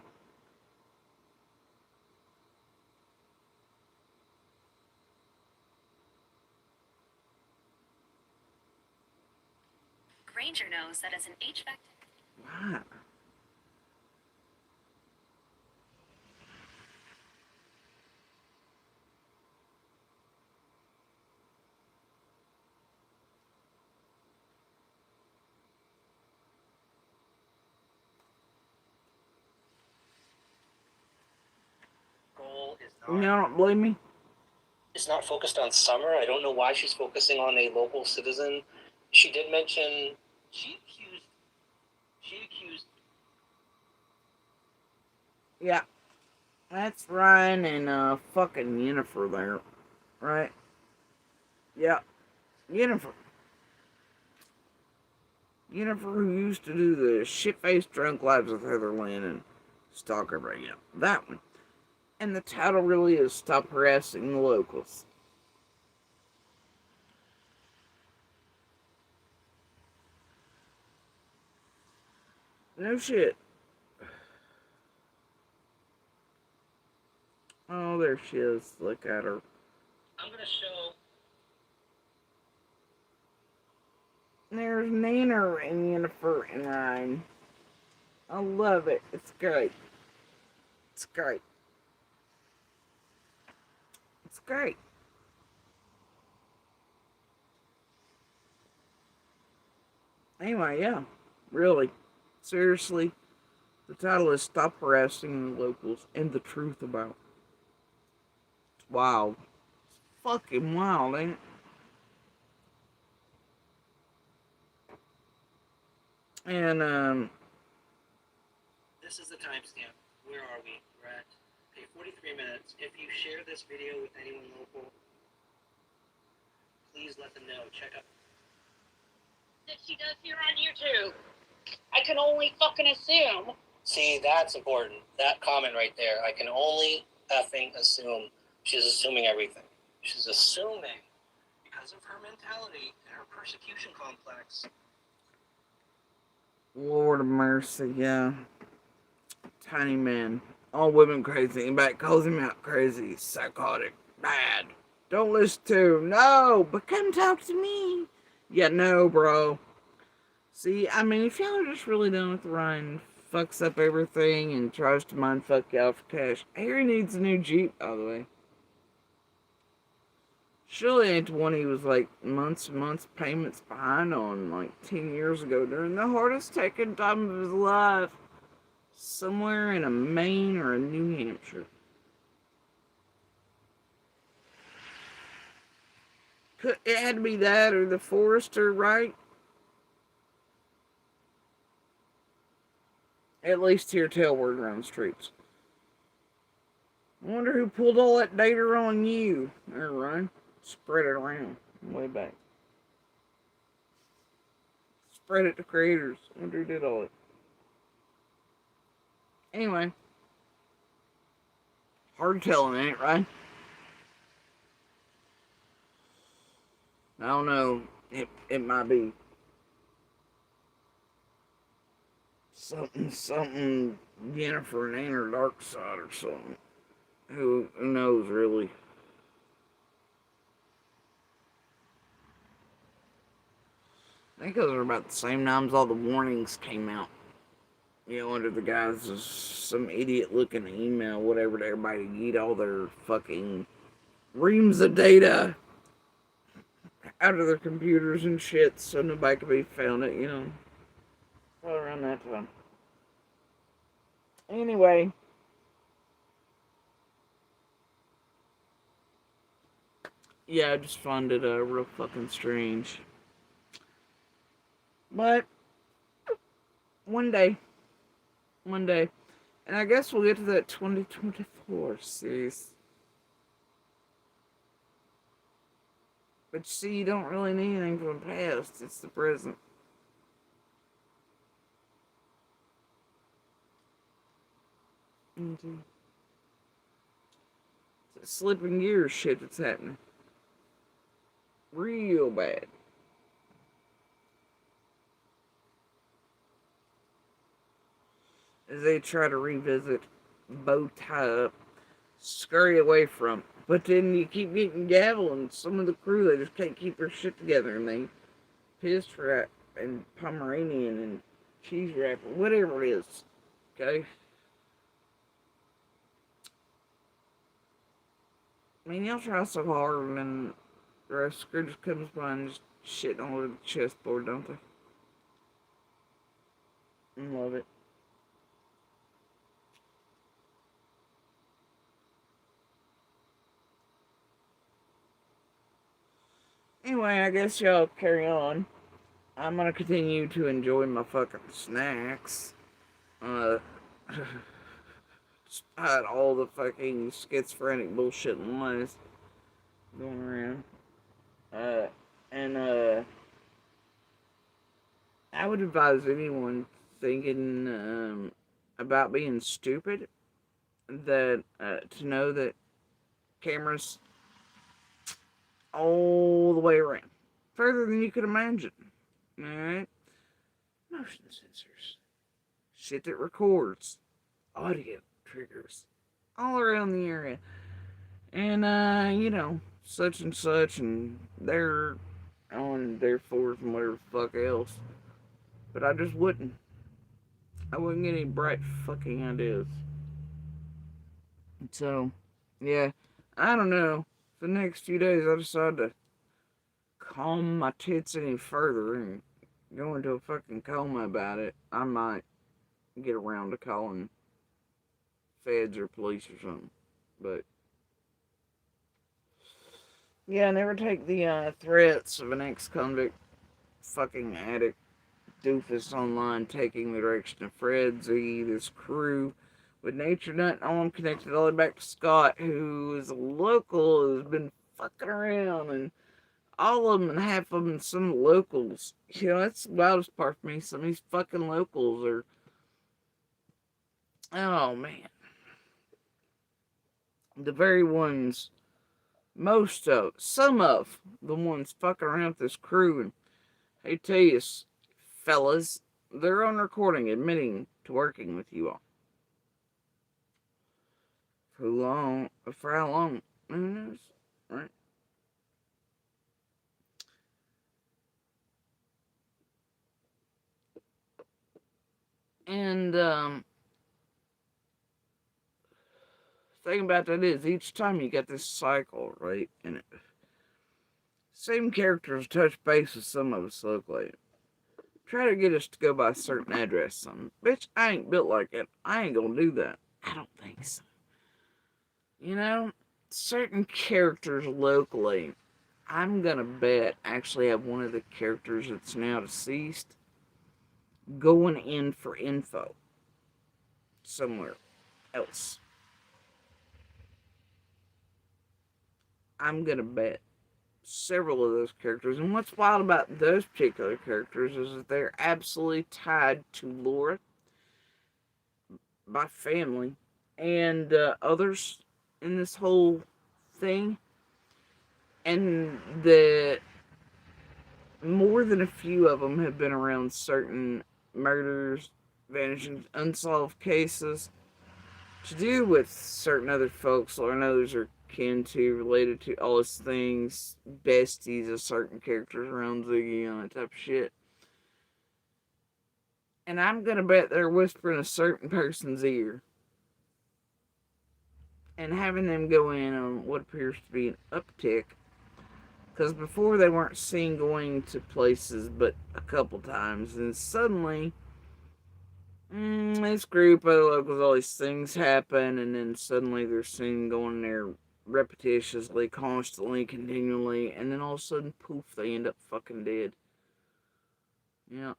Ranger knows that as an HVAC. Why? Goal is You not. don't believe me? It's not focused on Summer. I don't know why she's focusing on a local citizen. She did mention she accused. Yeah. That's Ryan and fucking Yennefer there. Right? Yeah. Yennefer. Yennefer who used to do the shit-faced drunk lives with Heatherland and stalk everybody. Yeah. That one. And the title really is Stop Harassing the Locals. No shit. Oh, there she is. Look at her. I'm gonna show. There's Nana and Yennefer and Ryan. I love it. It's great. It's great. It's great. Anyway, yeah. Really. Seriously. The title is Stop Harassing the Locals and the Truth About. It's wild. It's fucking wild, ain't it? And, This is the timestamp. Where are we? We're at 43 minutes. If you share this video with anyone local, please let them know. Check out. That she does here on YouTube. I can only fucking assume. See, that's important. That comment right there. I can only effing assume. She's assuming everything. She's assuming because of her mentality and her persecution complex. Lord of mercy, yeah. Tiny man. All women crazy. Anybody calls him out crazy. Psychotic. Bad. Don't listen to him. No, but come talk to me. Yeah, no, bro. See, I mean, if y'all are just really done with Ryan, fucks up everything and tries to mind fuck y'all for cash. Harry needs a new Jeep, by the way. Surely ain't the one he was like months and months payments behind on like 10 years ago during the hardest taking time of his life. Somewhere in a Maine or a New Hampshire. It had to be that or the Forester, right? At least hear tell word around the streets. I wonder who pulled all that data on you. There, Ryan. Spread it around. Way back. Spread it to creators. I wonder who did all it. Anyway. Hard telling, ain't it, right? I don't know. It might be something Yennefer and Anna dark side or something. Who knows, really? I think those are about the same times all the warnings came out. You know, under the guise of some idiot looking email, whatever, to everybody to eat all their fucking reams of data out of their computers and shit so nobody could be found it, you know. Well, around that time. Anyway. Yeah, I just found it real fucking strange. But one day. And I guess we'll get to that 2024 series. But you see, you don't really need anything from the past. It's the present. It's a slipping gears shit that's happening. Real bad. As they try to revisit, bow tie up, scurry away from. But then you keep getting gavel, and some of the crew, they just can't keep their shit together, and they pissed for that. and Pomeranian and cheese wrapper, whatever it is. Okay? I mean, y'all try so hard, and then the rest of the crew just comes by and just shitting all over the chessboard, don't they? I love it. Anyway, I guess y'all carry on. I'm gonna continue to enjoy my fucking snacks. Uh, despite all the fucking schizophrenic bullshit and lies going around. Uh, and, I would advise anyone thinking, about being stupid that, to know that cameras all the way around. Further than you could imagine. Alright? Motion sensors. Shit that records. Audio triggers. All around the area. And, such and such, and they're on their fours and whatever the fuck else. But I just wouldn't. I wouldn't get any bright fucking ideas. So, yeah. I don't know. For the next few days, I decided to calm my tits any further and go into a fucking coma about it. I might get around to calling feds or police or something. But, yeah, never take the threats of an ex-convict fucking addict doofus online taking the direction of Fred Z, this crew with Nature Nut on connected all the way back to Scott, who is a local, who's been fucking around, and all of them and half of them, some locals. That's the wildest part for me. Some of these fucking locals are, oh man, the very ones, some of the ones fucking around with this crew. And I tell you, fellas, they're on recording admitting to working with you all. For how long? Who knows, right? And, thing about that is, each time you get this cycle, right, and same characters touch base with some of us locally. Try to get us to go by a certain address, something. Bitch, I ain't built like that. I ain't gonna do that. I don't think so. Certain characters locally, I'm gonna bet actually have one of the characters that's now deceased going in for info somewhere else. I'm gonna bet several of those characters. And what's wild about those particular characters is that they're absolutely tied to Laura by family and others in this whole thing. And the more than a few of them have been around certain murders, vanishings, unsolved cases to do with certain other folks or others are kin to, related to all these things, besties of certain characters around Ziggy and that type of shit. And I'm gonna bet they're whispering a certain person's ear and having them go in on what appears to be an uptick. Because before they weren't seen going to places but a couple times, and suddenly this group of locals, all these things happen, and then suddenly they're seen going there repetitiously, constantly, continually, and then all of a sudden, poof, they end up fucking dead. Yeah.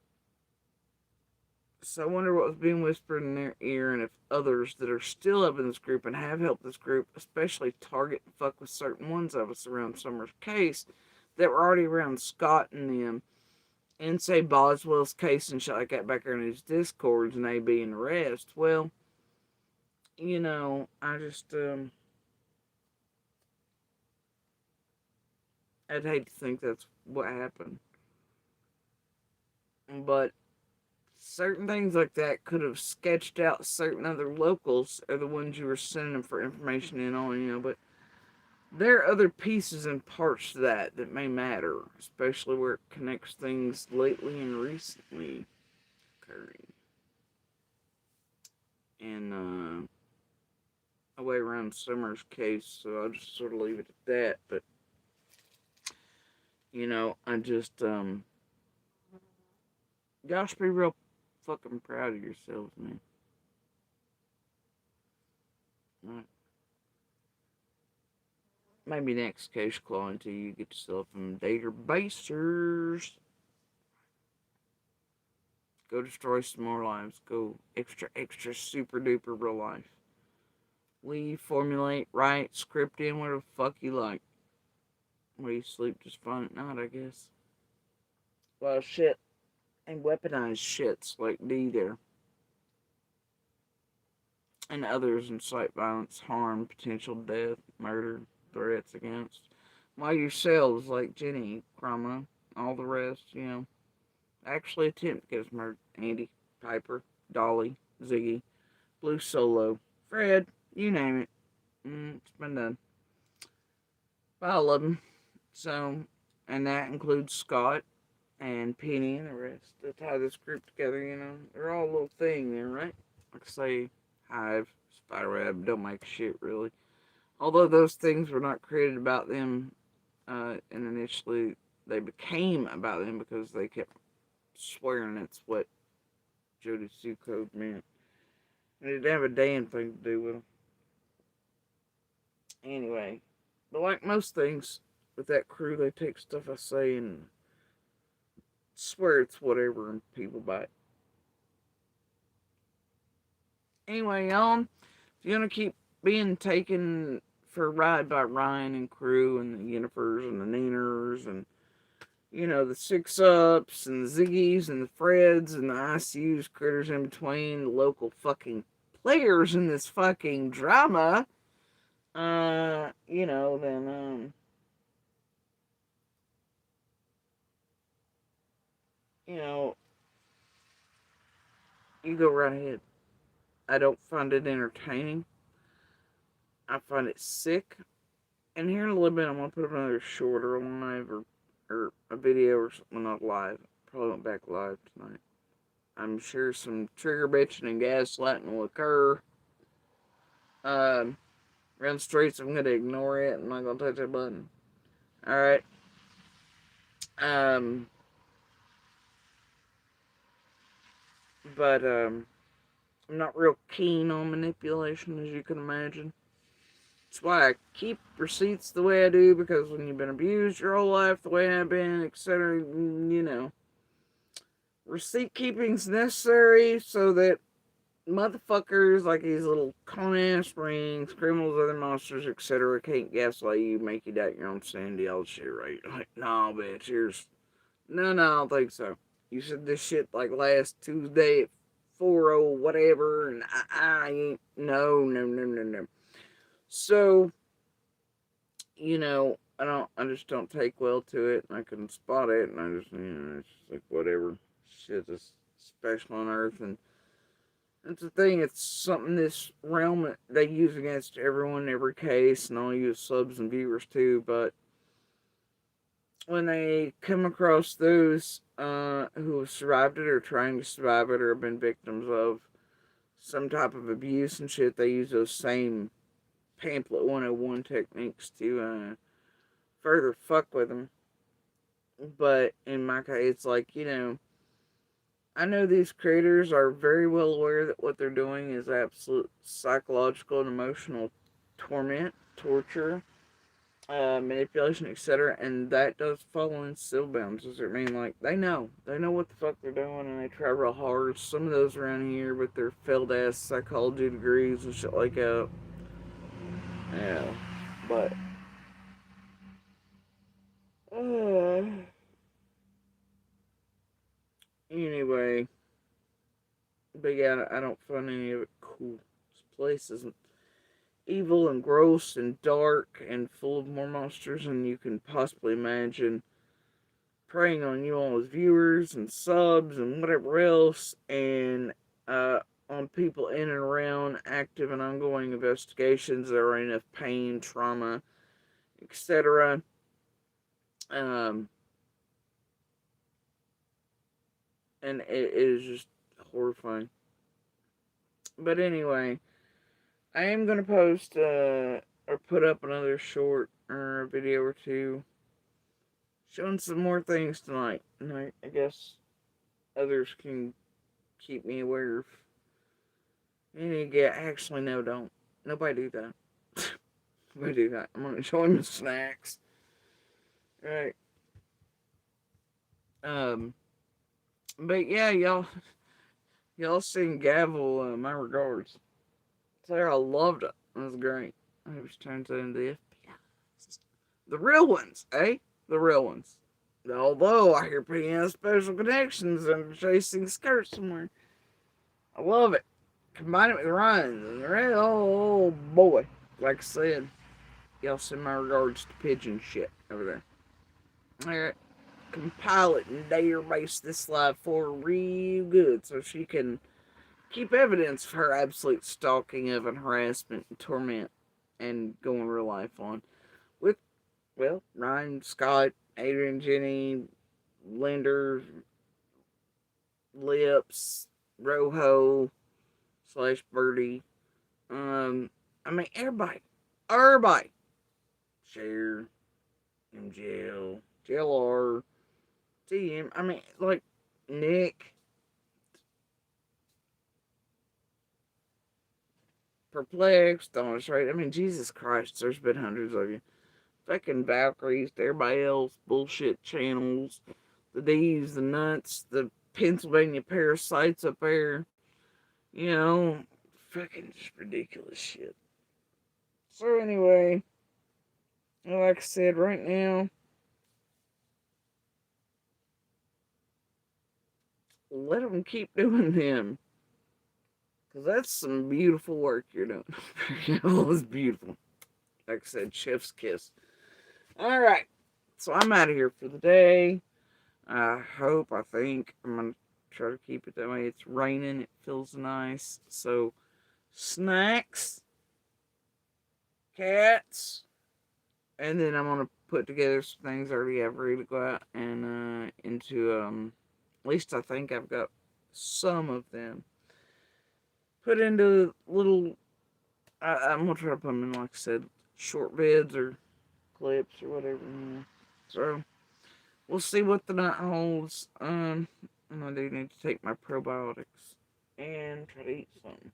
So I wonder what was being whispered in their ear, and if others that are still up in this group and have helped this group, especially target and fuck with certain ones of us around Summer's case, that were already around Scott and them, and say Boswell's case and shit like that back there in his discords and AB and the rest. Well, I just, I'd hate to think that's what happened. But certain things like that could have sketched out certain other locals are the ones you were sending them for information in on, but there are other pieces and parts to that may matter, especially where it connects things lately and recently occurring. And away around Summer's case, so I'll just sort of leave it at that. But I just gosh, be real fucking proud of yourselves, man. Right. Maybe next case claw until you get yourself some databasers. Go destroy some more lives. Go extra, extra, super duper real life. We formulate, write, script in whatever the fuck you like. Where you sleep just fine at night, I guess. Well, shit. And weaponized shits like D there. And others incite violence, harm, potential death, murder, threats against. While yourselves, like Jenny, Chroma, all the rest, actually attempt to get us murdered. Andy, Piper, Dolly, Ziggy, Blue Solo, Fred, you name it. It's been done. By all of them. So, and that includes Scott and Penny and the rest that tie this group together, They're all a little thing there, right? Like I say, Hive, Spiderweb, don't make shit, really. Although those things were not created about them, and initially they became about them because they kept swearing that's what Jody Sue Code meant. And it didn't have a damn thing to do with them. Anyway, but like most things with that crew, they take stuff I say and swear it's whatever and people buy it. Anyway, y'all, if you're gonna keep being taken for a ride by Ryan and crew and the Yennifers and the Neeners and the Six Ups and the Ziggies and the Freds and the ICUs, critters in between, the local fucking players in this fucking drama, then, you go right ahead. I don't find it entertaining. I find it sick. And here in a little bit, I'm going to put up another shorter live or a video or something, not live. Probably went back live tonight. I'm sure some trigger bitching and gaslighting will occur. Around the streets, I'm going to ignore it. I'm not going to touch that button. Alright. But I'm not real keen on manipulation, as you can imagine. That's why I keep receipts the way I do, because when you've been abused your whole life the way I've been, etc., receipt keeping's necessary so that motherfuckers like these little con-ass rings, criminals, other monsters, etc., can't gaslight you, make you doubt your own sanity, all this shit, right? Like, no, bitch, no, I don't think so. You said this shit like last Tuesday at 4:00 whatever, and I ain't, no. So, I just don't take well to it, and I can spot it, and I just, it's just like, whatever. Shit is special on Earth, and that's the thing, it's something this realm, they use against everyone in every case, and I'll use subs and viewers too, but when they come across those who have survived it, or trying to survive it, or have been victims of some type of abuse and shit, they use those same pamphlet 101 techniques to further fuck with them. But in my case, it's like, I know these creators are very well aware that what they're doing is absolute psychological and emotional torment, torture, manipulation, etc., and that does fall in still bounds. Does it mean, like, they know what the fuck they're doing, and they try real hard. Some of those around here with their failed ass psychology degrees and shit like that. Yeah, but anyway, but yeah, I don't find any of it cool. This place is evil and gross and dark and full of more monsters than you can possibly imagine, preying on you all as viewers and subs and whatever else, and on people in and around active and ongoing investigations that are in enough pain, trauma, etc. Um, and it is just horrifying. But anyway, I am gonna post or put up another short or a video or two showing some more things tonight, and I guess others can keep me aware of. And yeah, actually, no, don't. Nobody do that. Nobody do that. I'm gonna show him the snacks. Right. Um. But yeah, y'all seen Gavel. My regards. Sarah loved it. It was great. I was turned into the FBI. The real ones, eh? The real ones. Although I hear Penny has special connections and chasing skirts somewhere. I love it. Combine it with Ryan. Oh boy. Like I said, y'all send my regards to Pigeon shit over there. Alright. Compile it and database this live for real good so she can keep evidence of her absolute stalking of and harassment and torment and going real life on with, well, Ryan, Scott, Adrian, Jenny, Linder, Lips, Rojo, slash Birdie. I mean, everybody. Cher, MJL, JLR, TM. I mean, like, Nick, Perplexed, Honest, right? I mean, Jesus Christ, there's been hundreds of you. Fucking Valkyries, everybody else, bullshit channels, the D's, the Nuts, the Pennsylvania parasites up there. You know, fucking just ridiculous shit. So anyway, like I said, right now, let them keep doing them. Because that's some beautiful work you're doing. It was beautiful. Like I said, chef's kiss. Alright, so I'm out of here for the day. I think, I'm going to try to keep it that way. It's raining, it feels nice. So, snacks, cats, and then I'm gonna put together some things I already have ready to go out and into at least I think I've got some of them put into little. I'm gonna try to put them in, like I said, short vids or clips or whatever. So we'll see what the night holds. And I do need to take my probiotics and try to eat something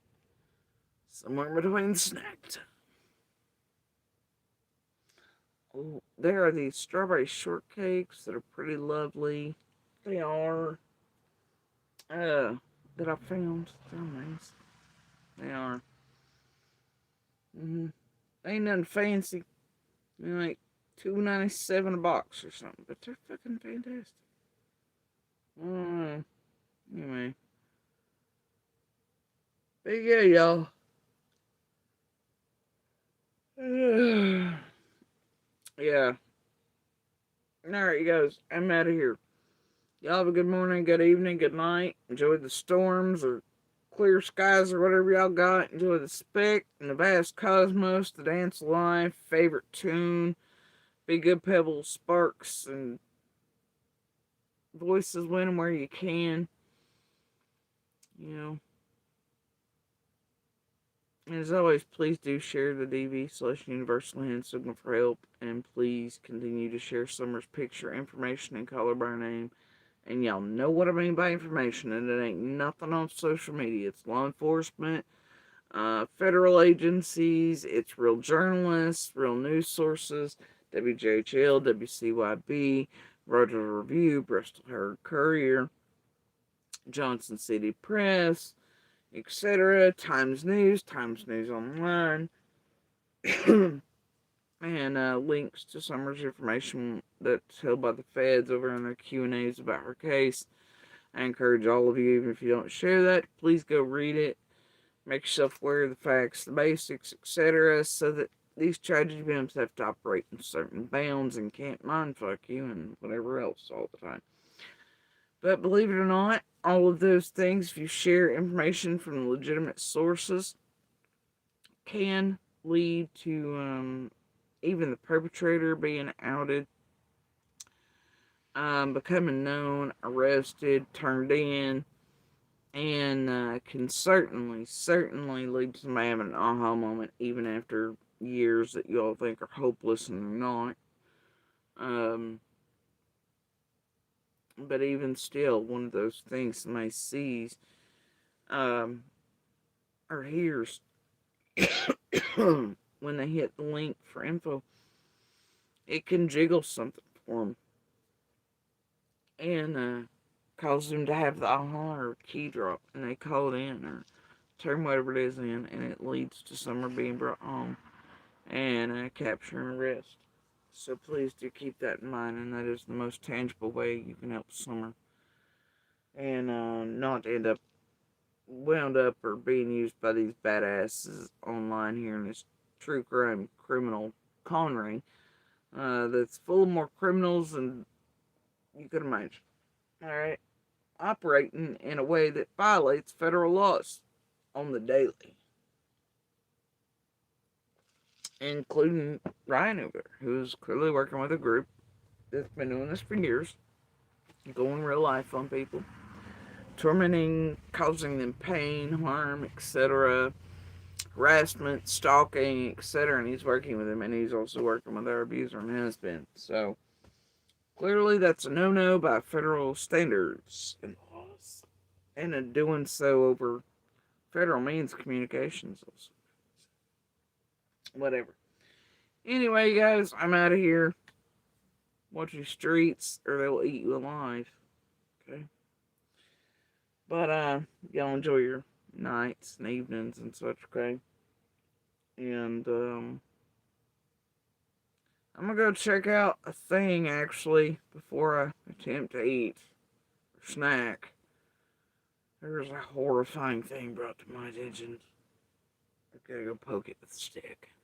somewhere between snack time. Oh, there are these strawberry shortcakes that are pretty lovely. They are, that I found. They're nice. They are. Ain't nothing fancy. They're like $2.97 a box or something, but they're fucking fantastic. Anyway. But yeah, y'all. Yeah. Alright, you guys. I'm out of here. Y'all have a good morning, good evening, good night. Enjoy the storms or clear skies or whatever y'all got. Enjoy the speck and the vast cosmos, the dance of life, favorite tune. Be good, pebbles, sparks, and voices winning where you can. You know. And as always, please do share the DV/Universal Hand Signal for help. And please continue to share Summer's picture, information, and color by name. And y'all know what I mean by information, and it ain't nothing on social media. It's law enforcement, federal agencies, it's real journalists, real news sources, WJHL, WCYB, Roger Review, Bristol Herald Courier, Johnson City Press, etc., Times News Online, and links to Summer's information that's held by the feds over in their Q&As about her case. I encourage all of you, even if you don't share that, please go read it. Make yourself aware of the facts, the basics, etc., so that these tragedy victims have to operate in certain bounds and can't mindfuck you and whatever else all the time. But believe it or not, all of those things, if you share information from legitimate sources, can lead to even the perpetrator being outed, becoming known, arrested, turned in, and can certainly lead to somebody having an aha moment, even after years that you all think are hopeless and they're not. But even still, one of those things somebody sees, um, or hears when they hit the link for info, it can jiggle something for them and cause them to have the aha or key drop, and they call it in or turn whatever it is in, and it leads to Summer being brought home and capture and arrest. So please do keep that in mind, and that is the most tangible way you can help Summer and not end up wound up or being used by these badasses online here in this true crime criminal con ring that's full of more criminals than you could imagine. Alright? Operating in a way that violates federal laws on the daily. Including Ryan over, who's clearly working with a group that's been doing this for years, going real life on people, tormenting, causing them pain, harm, etc., harassment, stalking, etc. And he's working with him, and he's also working with our abuser and husband. So clearly, that's a no-no by federal standards and laws, and in doing so over federal means communications. Also. Whatever. Anyway, guys, I'm out of here. Watch your streets, or they'll eat you alive. Okay. But y'all enjoy your nights and evenings and such. Okay. And I'm gonna go check out a thing actually before I attempt to eat or snack. There's a horrifying thing brought to my attention. I gotta go poke it with a stick.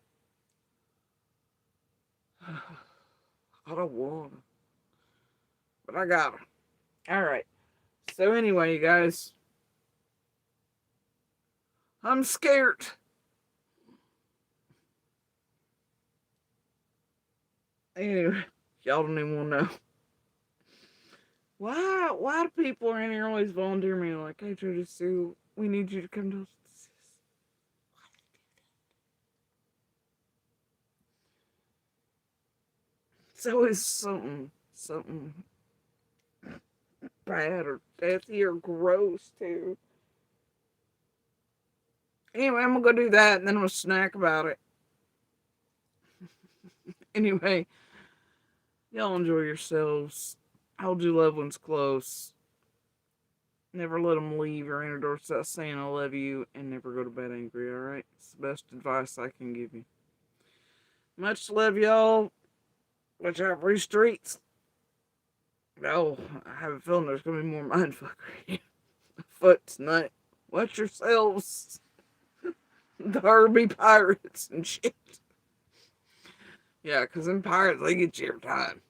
I don't want to, but I gotta. Alright. So anyway, you guys, I'm scared. Anyway, y'all don't even want to know. Why do people around here always volunteer me like, hey, Jody Sue, we need you to come to us? It's always something bad or deathy or gross, too. Anyway, I'm gonna go do that, and then I'm gonna snack about it. Anyway, y'all enjoy yourselves. Hold your loved ones close. Never let them leave your inner door without saying I love you, and never go to bed angry, alright? It's the best advice I can give you. Much love, y'all. Watch out for your streets. Oh, I have a feeling there's gonna be more mindfuckery afoot tonight. Watch yourselves. There'll be pirates and shit. Yeah, because them pirates, they get you every time.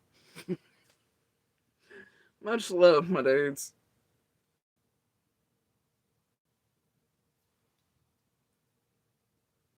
Much love, my dudes.